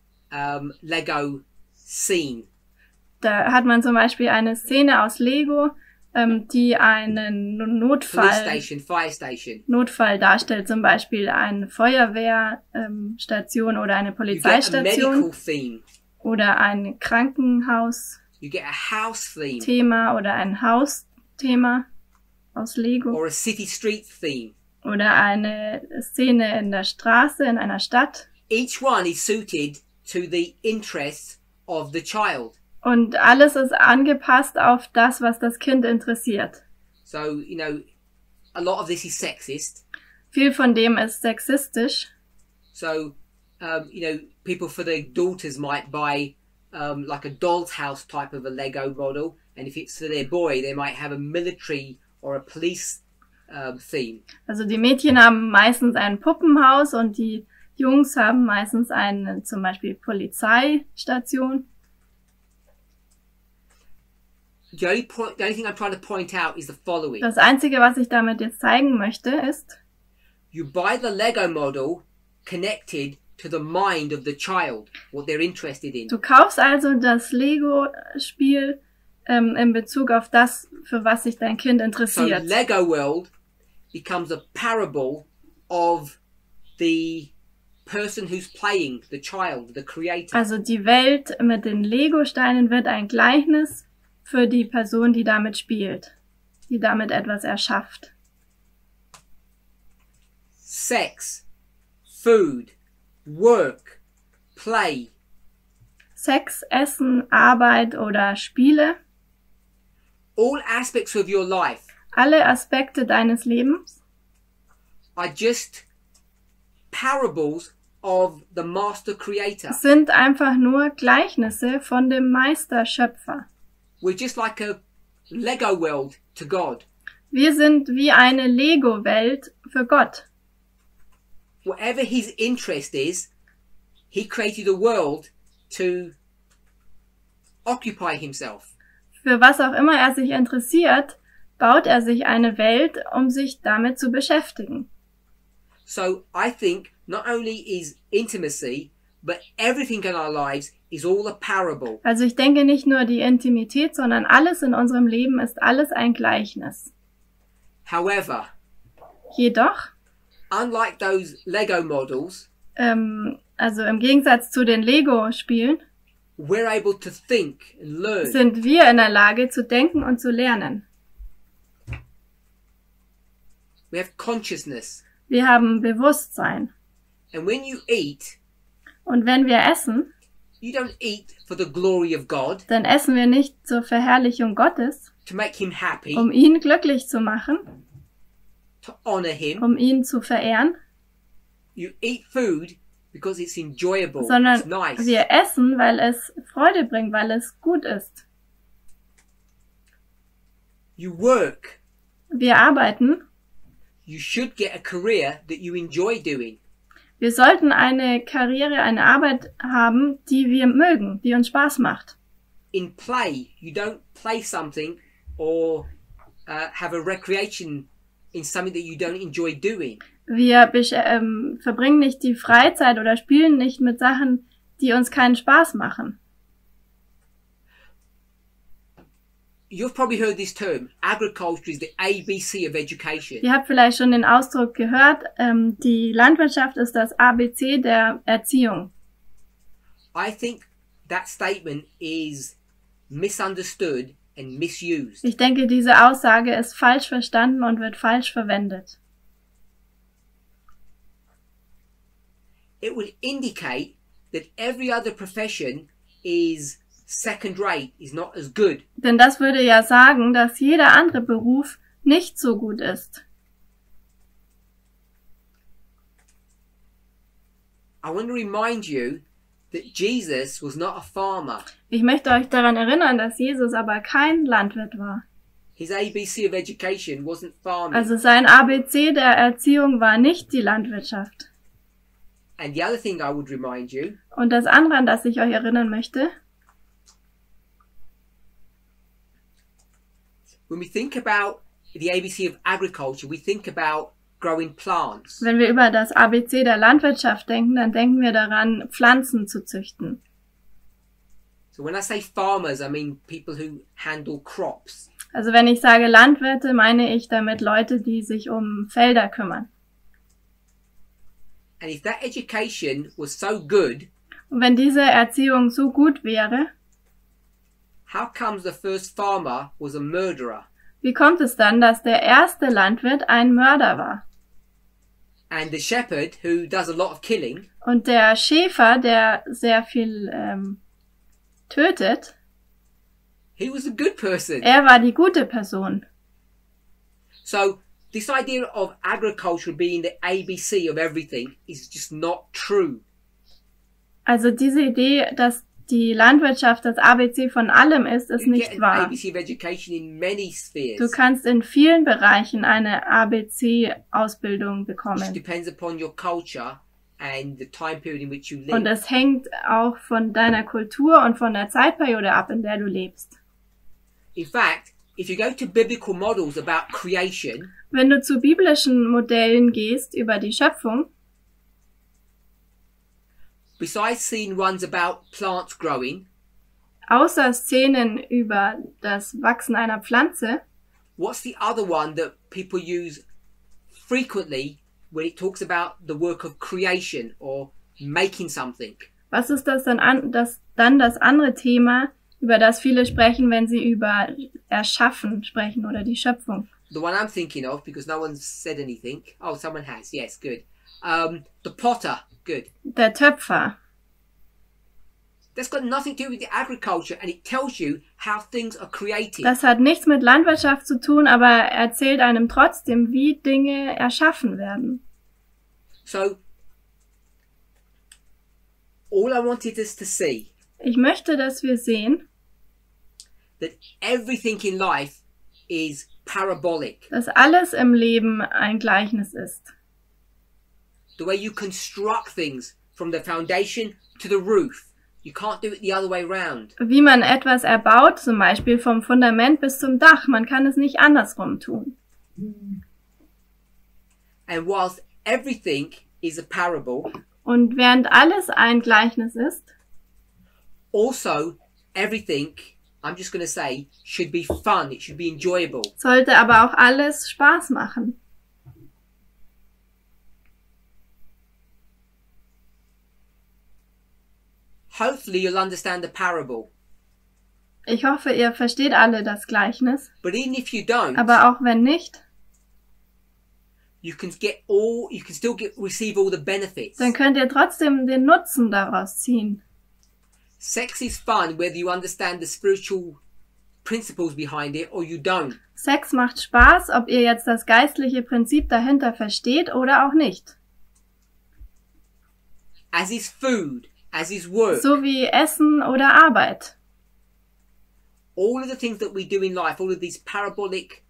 Lego scene. da hat man zum Beispiel eine Szene aus Lego, die einen Fire station. Notfall darstellt, zum Beispiel eine Feuerwehrstation oder eine You get a Polizeistation medical theme. oder ein Krankenhaus-Thema You get a house theme oder ein Hausthema aus Lego or a city street theme. oder eine Szene in der Straße, in einer Stadt. Each one is suited to the interests of the child. Und alles ist angepasst auf das, was das Kind interessiert. So, you know, a lot of this is sexist. Viel von dem ist sexistisch. So, you know, people for their daughters might buy like a doll's house type of a Lego model. And if it's for their boy, they might have a military or a police theme. Also die Mädchen haben meistens ein Puppenhaus und die Jungs haben meistens eine zum Beispiel Polizeistation. The only thing I'm trying to point out is the following. Das Einzige, was ich damit jetzt zeigen möchte, ist, You buy the Lego model connected to the mind of the child, what they're interested in. du kaufst also das Lego-Spiel in Bezug auf das, für was sich dein Kind So interessiert. Lego World becomes a parable of the person who's playing, the child, the creator. Also die Welt mit den Lego-Steinen wird ein Gleichnis für die Person, die damit spielt, die damit etwas erschafft. sex, food, work, play. Sex, Essen, Arbeit oder Spiele. All aspects of your life Alle Aspekte deines Lebens are just parables of the master creator. sind einfach nur Gleichnisse von dem Meisterschöpfer. We're just like a Lego world to God. Wir sind wie eine Lego-Welt für Gott. Whatever his interest is, he created a world to occupy himself. Für was auch immer er sich interessiert, baut er sich eine Welt, um sich damit zu beschäftigen. So I think not only is intimacy, but everything in our lives is all a parable. Also ich denke nicht nur die Intimität, sondern alles in unserem Leben ist alles ein Gleichnis. However, Jedoch, unlike those Lego models, also im Gegensatz zu den Lego-Spielen, we're able to think and learn. sind wir in der Lage zu denken und zu lernen. We have consciousness. Wir haben Bewusstsein. And when you eat, Und wenn wir essen, you don't eat for the glory of God, dann essen wir nicht zur Verherrlichung Gottes, to make him happy, um ihn glücklich zu machen, to honor him. um ihn zu verehren, You eat food because it's enjoyable, it's sondern nice. wir essen, weil es Freude bringt, weil es gut ist. You work. Wir arbeiten. You should get a career that you enjoy doing. Wir sollten eine Karriere, eine Arbeit haben, die wir mögen, die uns Spaß macht. In play, you don't play something or have a recreation in something that you don't enjoy doing. Wir verbringen nicht die Freizeit oder spielen nicht mit Sachen, die uns keinen Spaß machen. You've probably heard this term. Agriculture is the ABC of education. Ihr habt vielleicht schon den Ausdruck gehört, die Landwirtschaft ist das ABC der Erziehung. I think that statement is misunderstood and misused. Ich denke, diese Aussage ist falsch verstanden und wird falsch verwendet. It will indicate that every other profession is second rate, is not as good. Denn das würde ja sagen, dass jeder andere Beruf nicht so gut ist. I want to remind you that Jesus was not a farmer. Ich möchte euch daran erinnern, dass Jesus aber kein Landwirt war. His ABC of education wasn't farming. Also sein ABC der Erziehung war nicht die Landwirtschaft. And the other thing I would remind you, Und das andere, an das ich euch erinnern möchte, when we think about the ABC of agriculture, we think about growing plants. wenn wir über das ABC der Landwirtschaft denken, dann denken wir daran, Pflanzen zu züchten. So when I say farmers, I mean people who handle crops. Also wenn ich sage Landwirte, meine ich damit Leute, die sich um Felder kümmern. And if that education was so good, Und wenn diese Erziehung so gut wäre, how comes the first farmer was a murderer? wie kommt es dann, dass der erste Landwirt ein Mörder war? And the shepherd, who does a lot of killing, Und der Schäfer, der sehr viel tötet, he was a good person. er war die gute Person. So this idea of agriculture being the ABC of everything is just not true. Also diese Idee, dass die Landwirtschaft das ABC von allem ist You nicht get an wahr. ABC of education in many spheres. Du kannst in vielen Bereichen eine ABC-Ausbildung It bekommen. depends upon your culture and the time period in which you Und live. es hängt auch von deiner Kultur und von der Zeitperiode ab, in der du lebst. In fact, if you go to biblical models about creation, Wenn du zu biblischen Modellen gehst über die Schöpfung, besides seeing ones about plants growing, außer Szenen über das Wachsen einer Pflanze, what's the other one that people use frequently when it talks about the work of creation or making something? was ist das dann das andere Thema, über das viele sprechen, wenn sie über Erschaffen sprechen oder die Schöpfung? the one I'm thinking of, because no one's said anything. Oh, someone has. Yes, good. The potter. Good. Der Töpfer. That's got nothing to do with the agriculture, and it tells you how things are created. Das hat nichts mit Landwirtschaft zu tun, aber er erzählt einem trotzdem, wie Dinge erschaffen werden. So, all I wanted us to see Ich möchte, dass wir sehen, that everything in life is parabolic. dass alles im Leben ein Gleichnis ist. The way you construct things from the foundation to the roof. You can't do it the other way round. Wie man etwas erbaut, zum Beispiel vom Fundament bis zum Dach, man kann es nicht andersrum tun. And whilst everything is a parable, Und während alles ein Gleichnis ist, also everything, I'm just going to say, should be fun. It should be enjoyable. sollte aber auch alles Spaß machen. Hopefully you'll understand the parable. Ich hoffe, ihr versteht alle das Gleichnis, But even if you don't, aber auch wenn nicht, you can still receive all the benefits. dann könnt ihr trotzdem den Nutzen daraus ziehen. Sex is fun whether you understand the spiritual principles behind it or you don't. Sex macht Spaß, ob ihr jetzt das geistliche Prinzip dahinter versteht oder auch nicht. As is food, as is work. So wie Essen oder Arbeit. All of the things that we do in life, all of these parabolic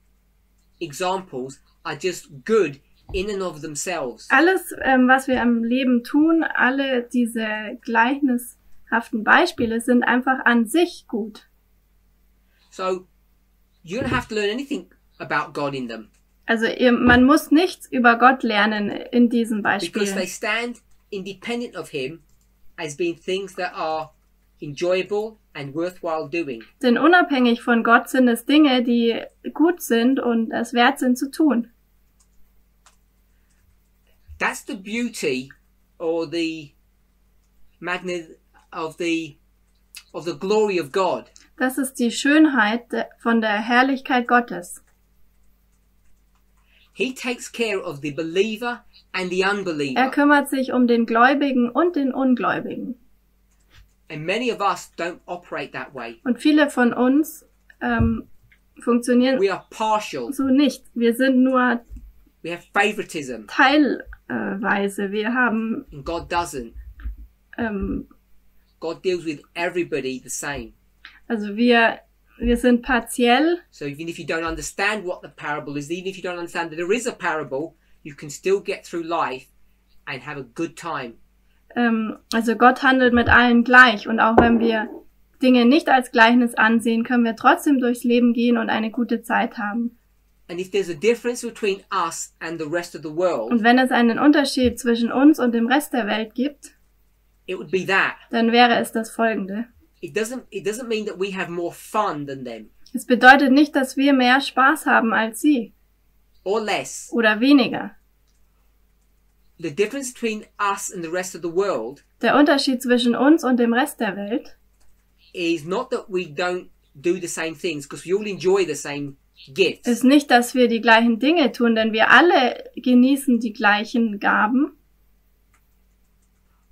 examples are just good in and of themselves. Alles, was wir im Leben tun, alle diese gleichnishaften Beispiele sind einfach an sich gut. So you don't have to learn anything about God in them. Also man muss nichts über Gott lernen in diesen Because they Beispielen. stand independent of him as being things that are enjoyable and worthwhile doing. Denn unabhängig von Gott sind es Dinge, die gut sind und es wert sind zu tun. That's the beauty or the magnet of the glory of God. Das ist die Schönheit von der Herrlichkeit Gottes. He takes care of the believer and the Er unbeliever. kümmert sich um den Gläubigen und den Ungläubigen. And many of us don't operate that way. Und viele von uns funktionieren We are partial. so nicht. Wir sind nur We have favoritism. teilweise. Wir haben And God doesn't. God deals with everybody the same. also wir sind partiell. So even if you don't understand what the parable is, even if you don't understand that there is a parable, you can still get through life and have a good time. Also Gott handelt mit allen gleich. Und auch wenn wir Dinge nicht als Gleichnis ansehen, können wir trotzdem durchs Leben gehen und eine gute Zeit haben. And if there's a difference between us and the rest of the world, Und wenn es einen Unterschied zwischen uns und dem Rest der Welt gibt, it would be that. dann wäre es das Folgende. It doesn't mean that we have more fun than them Es bedeutet nicht, dass wir mehr Spaß haben als sie or less. oder weniger. The difference between us and the rest of the world Der Unterschied zwischen uns und dem Rest der Welt is not that we don't do the same things, because we all enjoy the same gifts. ist nicht, dass wir die gleichen Dinge tun, denn wir alle genießen die gleichen Gaben.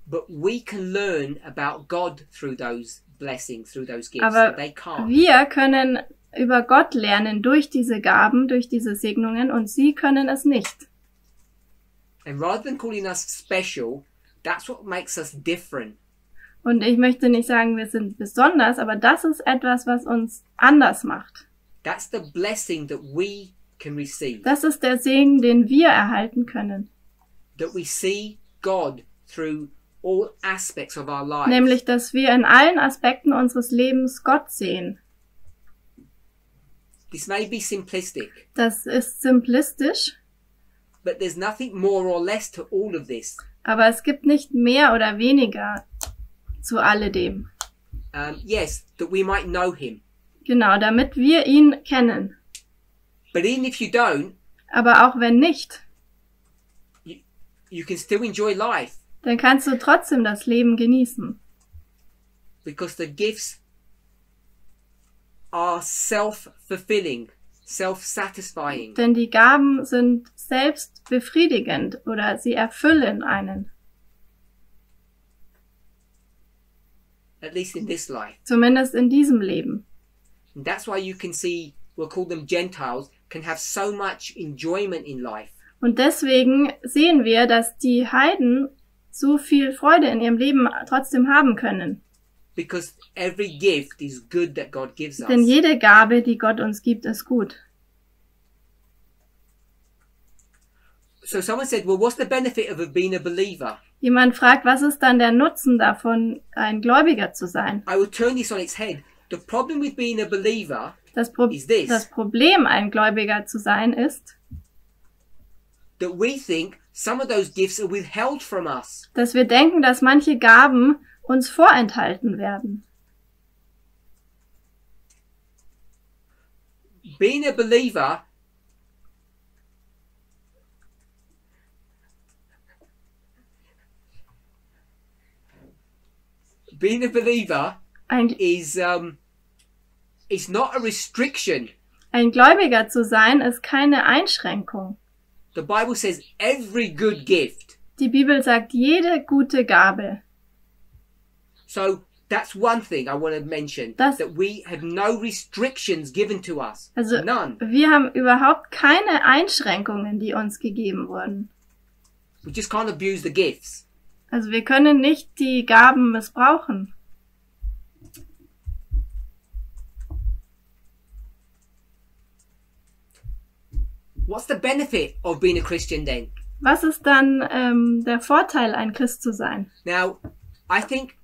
But we can learn about God through those blessings, through those gifts. Aber They can't. wir können über Gott lernen durch diese Gaben, durch diese Segnungen und sie können es nicht. And rather than calling us special, that's what makes us different. Und ich möchte nicht sagen, wir sind besonders, aber das ist etwas, was uns anders macht. That's the blessing that we can receive. Das ist der Segen, den wir erhalten können. That we see God through all aspects of our lives. Nämlich, dass wir in allen Aspekten unseres Lebens Gott sehen. This may be simplistic, Das ist simplistisch, but there's nothing more or less to all of this. aber es gibt nicht mehr oder weniger zu alledem. Yes, that we might know him. Genau, damit wir ihn kennen. But even if you don't, Aber auch wenn nicht, you can still enjoy life, dann kannst du trotzdem das Leben genießen. because the gifts are self-fulfilling. self-satisfying. Denn die Gaben sind selbst befriedigend oder sie erfüllen einen. At least in this life. Zumindest in diesem Leben. And that's why you can see, we'll call them Gentiles, can have so much enjoyment in life. Und deswegen sehen wir, dass die Heiden so viel Freude in ihrem Leben trotzdem haben können. Because every gift is good that God gives us. Denn jede Gabe, die Gott uns gibt, ist gut. So someone said, well, what's the benefit of being a believer? Jemand fragt, was ist dann der Nutzen davon, ein Gläubiger zu sein? I will turn this on its head. The problem with being a believer Das is this. Das Problem, ein Gläubiger zu sein, ist, That we think some of those gifts are withheld from us. dass wir denken, dass manche Gaben uns vorenthalten werden. Being a believer Ein, is not a restriction. ein Gläubiger zu sein, ist keine Einschränkung. The Bible says every good gift. Die Bibel sagt, jede gute Gabe. So that's one thing I want to mention. Das- that we have no restrictions given to us. Also None. wir haben überhaupt keine Einschränkungen, die uns gegeben wurden. We just can't abuse the gifts. Also wir können nicht die Gaben missbrauchen. What's the benefit of being a Christian then? Was ist dann der Vorteil, ein Christ zu sein? Now, I think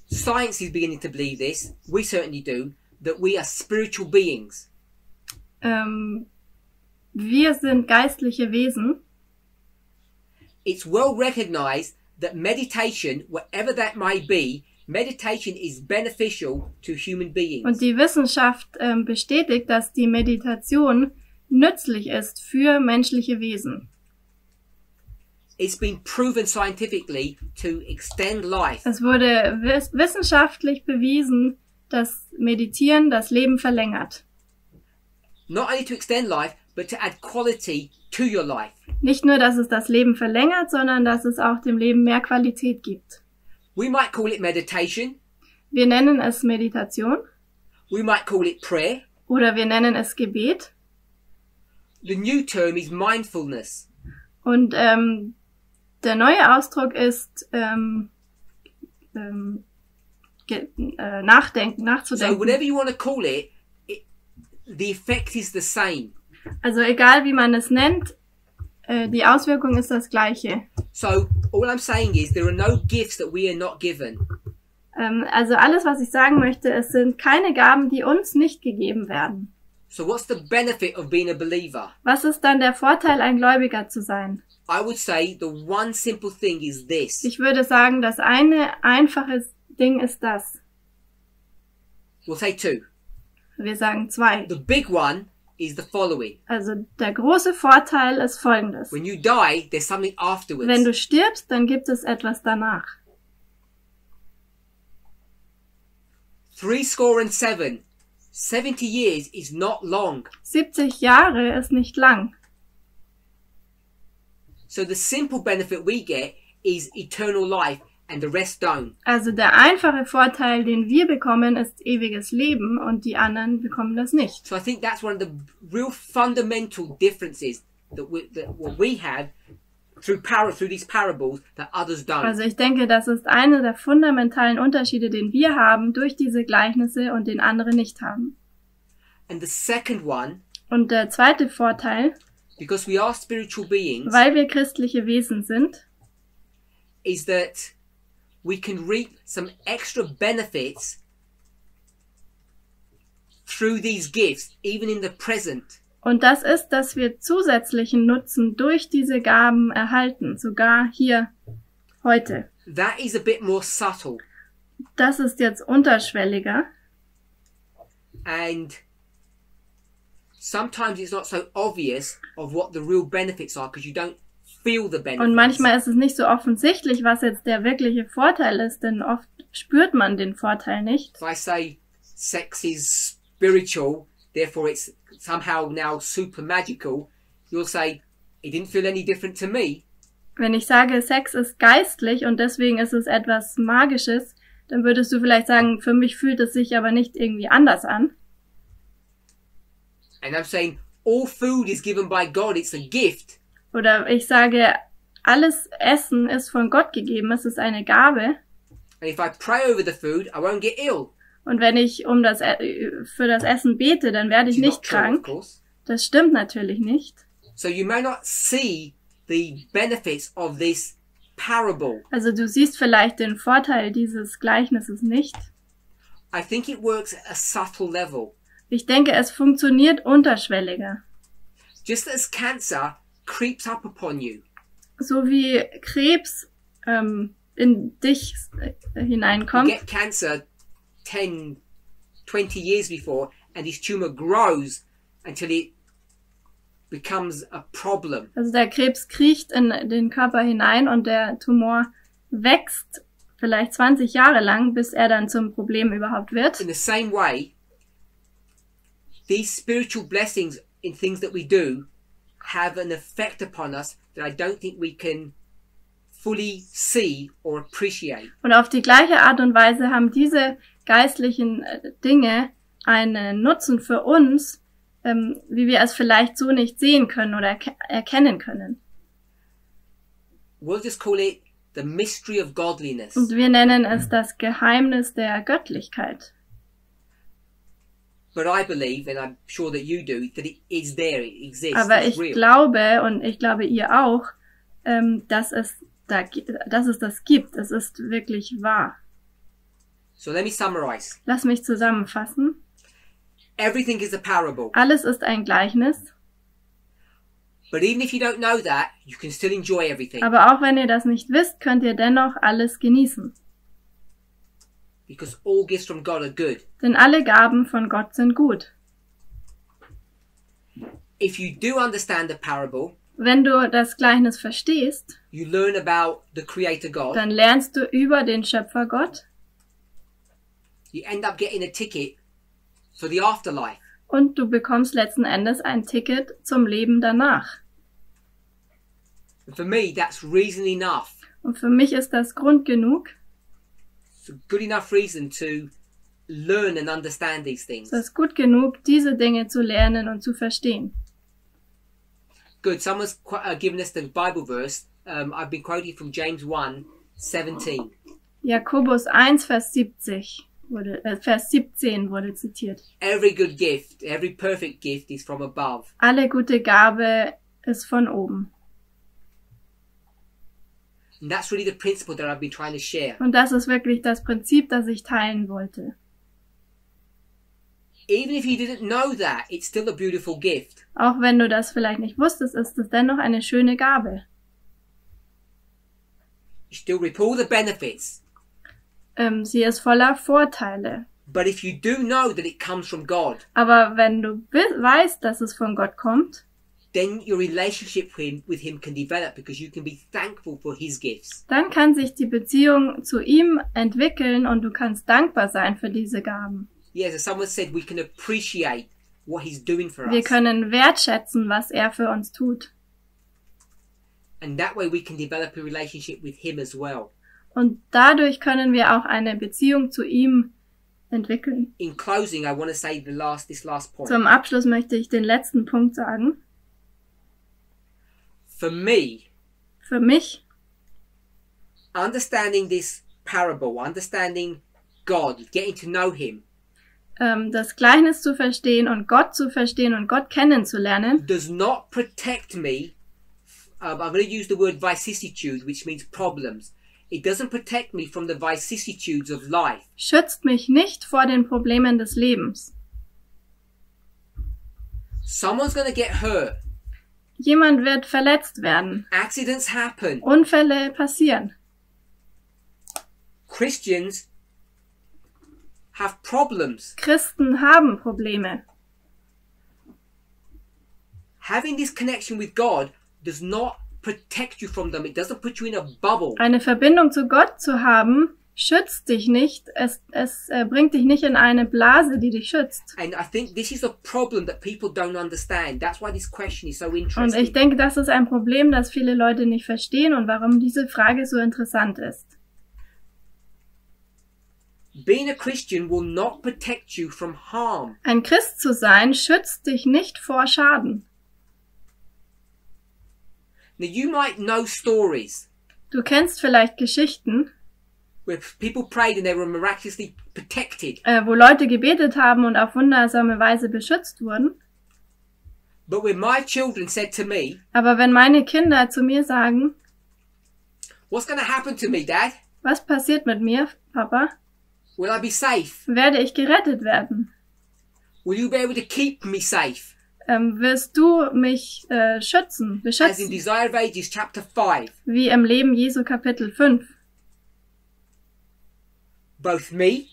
science is beginning to believe this. We certainly do. That we are spiritual beings. Wir sind geistliche Wesen. It's well recognized that meditation, whatever that might be, meditation is beneficial to human beings. Und die Wissenschaft bestätigt, dass die Meditation nützlich ist für menschliche Wesen. It's been proven scientifically to extend life. Es wurde wissenschaftlich bewiesen, dass Meditieren das Leben verlängert. Not only to extend life, but to add quality to your life. Nicht nur, dass es das Leben verlängert, sondern dass es auch dem Leben mehr Qualität gibt. We might call it meditation. Wir nennen es Meditation We might call it prayer. oder wir nennen es Gebet. The new term is mindfulness. Und der neue Ausdruck ist nachdenken, So nachzudenken. whatever you want to call it, the effect is the same. Also egal wie man es nennt, die Auswirkung ist das gleiche. So all I'm saying is there are no gifts that we are not given. Also alles, was ich sagen möchte, es sind keine Gaben, die uns nicht gegeben werden. So what's the benefit of being a believer? Was ist dann der Vorteil, ein Gläubiger zu sein? I would say the one simple thing is this. Ich würde sagen, das eine einfache Ding ist das. We'll say two. Wir sagen zwei. The big one is the following. Also der große Vorteil ist folgendes. When you die, there's something afterwards. Wenn du stirbst, dann gibt es etwas danach. 70. 70 years is not long. 70 Jahre ist nicht lang. So the simple benefit we get is eternal life and the rest don't. Also der einfache Vorteil, den wir bekommen, ist ewiges Leben und die anderen bekommen das nicht. So I think that's one of the real fundamental differences that what we have through these parables that others don't. Also ich denke, das ist einer der fundamentalen Unterschiede, den wir haben durch diese Gleichnisse und den andere nicht haben. And the second one, Und der zweite Vorteil, because we are spiritual beings, weil wir christliche Wesen sind, is that we can reap some extra benefits through these gifts, even in the present. und das ist, dass wir zusätzlichen Nutzen durch diese Gaben erhalten, sogar hier heute. That is a bit more subtle, Das ist jetzt unterschwelliger and sometimes it's not so obvious of what the real benefits are because you don't feel the benefits. und manchmal ist es nicht so offensichtlich, was jetzt der wirkliche Vorteil ist, denn oft spürt man den Vorteil nicht. If I say sex is spiritual, therefore it's somehow now super magical, you'll say, it didn't feel any different to me. Wenn ich sage, Sex ist geistlich und deswegen ist es etwas Magisches, dann würdest du vielleicht sagen, für mich fühlt es sich aber nicht irgendwie anders an. And I'm saying, all food is given by God, it's a gift. Oder ich sage, alles Essen ist von Gott gegeben, es ist eine Gabe. And if I pray over the food, I won't get ill. Und wenn ich für das Essen bete, dann werde ich Which is nicht not true, of krank. course. Das stimmt natürlich nicht. So you may not see the benefits of this parable. Also du siehst vielleicht den Vorteil dieses Gleichnisses nicht. I think it works at a subtle level. Ich denke, es funktioniert unterschwelliger. Just as cancer creeps up upon you. So wie Krebs in dich You hineinkommt. get cancer 10, 20 years before, and this tumor grows until it becomes a problem. Also der Krebs kriecht in den Körper hinein und der Tumor wächst vielleicht 20 Jahre lang, bis er dann zum Problem überhaupt wird. In the same way, these spiritual blessings in things that we do have an effect upon us that I don't think we can fully see or appreciate. Und auf die gleiche Art und Weise haben diese geistlichen Dinge einen Nutzen für uns, wie wir es vielleicht so nicht sehen können oder erkennen können. We'll just call it the mystery of godliness. Und wir nennen es das Geheimnis der Göttlichkeit. But I believe, and I'm sure that you do, that it is there, it exists, Aber it's ich real. glaube, und ich glaube ihr auch, dass es das gibt. Es ist wirklich wahr. So let me summarize. Lass mich zusammenfassen. Everything is a parable. Alles ist ein Gleichnis, But even if you don't know that, you can still enjoy everything. aber auch wenn ihr das nicht wisst, könnt ihr dennoch alles genießen. Because all gifts from God are good. Denn alle Gaben von Gott sind gut. If you do understand the parable, Wenn du das Gleichnis verstehst, you learn about the Creator God. dann lernst du über den Schöpfer Gott You end up getting a ticket for the afterlife. und du bekommst letzten Endes ein Ticket zum Leben danach. And for me, that's reason enough. Und für mich ist das Grund genug, It's a good enough reason to learn and understand these things. es ist gut genug, diese Dinge zu lernen und zu verstehen. Good. Someone's given us the Bible verse. I've been quoting from James 1:17. Jakobus 1, Vers 17 wurde zitiert. Every good gift, every perfect gift is from above. Alle gute Gabe ist von oben. And that's really the principle that I've been trying to share. Und das ist wirklich das Prinzip, das ich teilen wollte. Even if you didn't know that, it's still a beautiful gift. Auch wenn du das vielleicht nicht wusstest, ist es dennoch eine schöne Gabe. You still reap all the benefits. Sie ist voller Vorteile. But if you do know that it comes from God, Aber wenn du weißt, dass es von Gott kommt, then your relationship with him can develop because you can be thankful for his gifts. dann kann sich die Beziehung zu ihm entwickeln und du kannst dankbar sein für diese Gaben. Yes, as someone said, we can appreciate what he's doing for Wir us. können wertschätzen, was er für uns tut. And that way we can develop a relationship with him as well. Und dadurch können wir auch eine Beziehung zu ihm entwickeln. In closing, I want to say this last point. Zum Abschluss möchte ich den letzten Punkt sagen. For me, Für mich, understanding this parable, understanding God, getting to know him, das Gleichnis zu verstehen und Gott kennenzulernen, does not protect me. I'm going to use the word vicissitude, which means problems. It doesn't protect me from the vicissitudes of life. schützt mich nicht vor den Problemen des Lebens. Someone's going to get hurt. Jemand wird verletzt werden. Accidents happen. Unfälle passieren. Christians have problems. Christen haben Probleme. Having this connection with God does not protect you from them. It doesn't put you in a bubble. Eine Verbindung zu Gott zu haben, schützt dich nicht, es bringt dich nicht in eine Blase, die dich schützt. And I think this is a problem that people don't understand. That's why this question is so Und interesting. ich denke, das ist ein Problem, das viele Leute nicht verstehen und warum diese Frage so interessant ist. Being a Christian will not protect you from harm. Ein Christ zu sein, schützt dich nicht vor Schaden. Now you might know stories Du kennst vielleicht Geschichten, where people prayed and they were miraculously protected. wo Leute gebetet haben und auf wundersame Weise beschützt wurden. But when my children said to me, Aber wenn meine Kinder zu mir sagen, what's going to happen to me, Dad? was passiert mit mir, Papa? Will I be safe? Werde ich gerettet werden? Will you be able to keep me safe? Wirst du mich schützen, As in beschützen? Desire of Ages, chapter 5. Wie im Leben Jesu Kapitel 5. Both me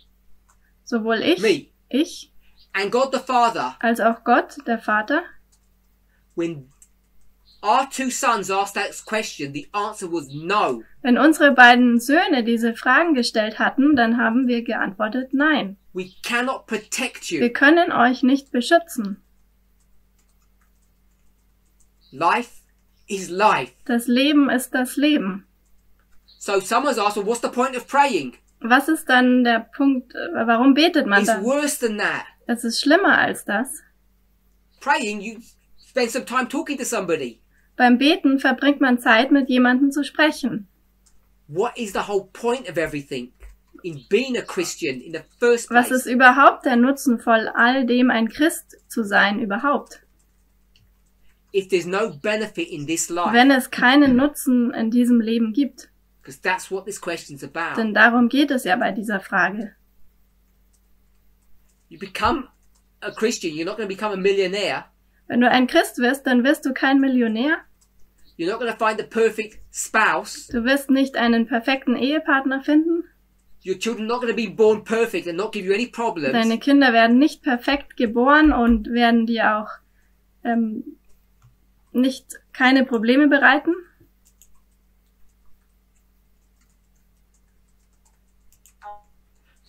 Sowohl ich, and God the Father, als auch Gott, der Vater. when our two sons asked that question, the answer was no. Wenn unsere beiden Söhne diese Fragen gestellt hatten, dann haben wir geantwortet, nein. We cannot protect Wir you. können euch nicht beschützen. Life is life. Das Leben ist das Leben. So someone's asked, well, what's the point of praying? Was ist dann der Punkt, warum betet man It's da? worse than that. Es ist schlimmer als das. Praying, you spend some time talking to somebody. Beim Beten verbringt man Zeit, mit jemandem zu sprechen. What is the whole point of everything in being a Christian in the first Was place? ist überhaupt der Nutzen von all dem, ein Christ zu sein überhaupt? If there's no benefit in this life, Wenn es keinen Nutzen in diesem Leben gibt. because that's what this question's about. Denn darum geht es ja bei dieser Frage. You become a Christian, you're not going to become a millionaire. Wenn du ein Christ wirst, dann wirst du kein Millionär. You're not going to find the perfect spouse. Du wirst nicht einen perfekten Ehepartner finden. Your children are not going to be born perfect and not give you any problems. Deine Kinder werden nicht perfekt geboren und werden dir auch keine Probleme bereiten.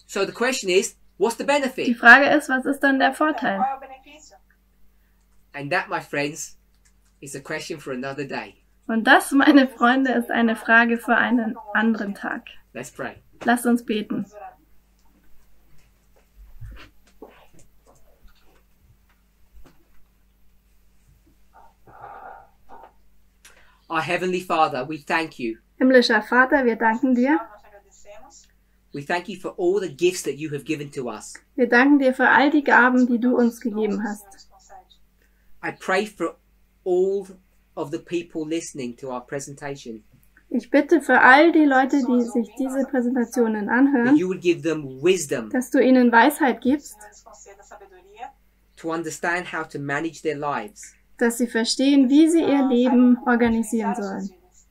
So the question is, what's the Die benefit? Frage ist, was ist dann der Vorteil? Qual é o benefício? And that, my friends, is a question for another day. Und das, meine Freunde, ist eine Frage für einen anderen Tag. Let's pray. Lasst uns beten. Vamos orar. Our Heavenly Father, we thank you. Himmlischer Vater, wir danken dir. Nós agradecemos. We thank you for all the gifts that you have given to us. Wir danken dir für all die Gaben, die du uns gegeben hast. Nos concede. I pray for all of the people listening to our presentation, Ich bitte für all die Leute, die sich diese Präsentationen that anhören, you would give them wisdom dass du ihnen Weisheit gibst, Senhor, lhes conceda sabedoria to understand how to manage their lives. dass sie verstehen, wie sie ihr Leben organisieren organizar sollen. suas vidas.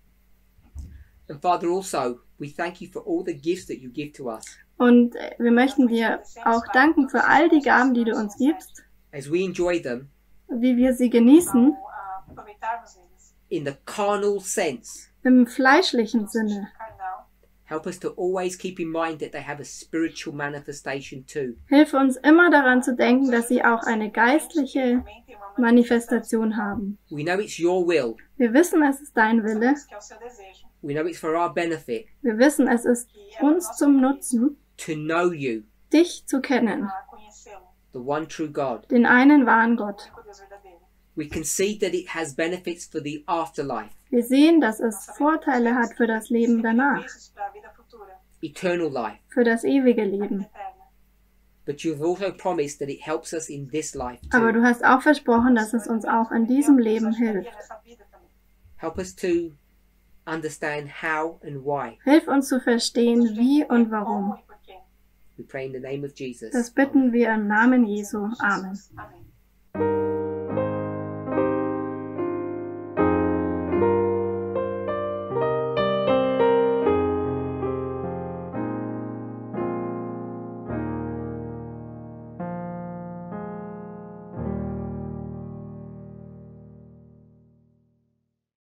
And Father, also, we thank you for all the gifts that you give to us. Und wir möchten dir auch danken für all die Gaben, die du uns gibst, As we enjoy them wie wir sie genießen, Ao aproveitarmos eles. in the carnal sense, im fleischlichen Sinne. Carnal. help us to always keep in mind that they have a spiritual manifestation too. Hilf uns immer daran zu denken, dass sie auch eine geistliche Também tem uma Manifestation haben. We know it's your will. Wir wissen, es ist dein Wille. que é o seu desejo. We know it's for our benefit Wir wissen, es ist uns zum Nutzen, to know you, dich zu kennen, A conhecê-lo. the one true God. den einen wahren Gott. O Deus verdadeiro. We can see that it has benefits for the afterlife, Wir sehen, dass es Vorteile hat für das Leben danach, Benefícios para a vida futura. eternal life. für das ewige A vida Leben. eterna. But you've also promised that it helps us in this life Aber too. du hast auch versprochen, dass es uns auch in diesem Leben hilft. Nessa vida também. Help us to understand how and why. Hilf uns zu verstehen, wie und warum. Como e por quê. We pray in the name of Jesus. Das bitten wir im Namen Jesu. Amen. Amém.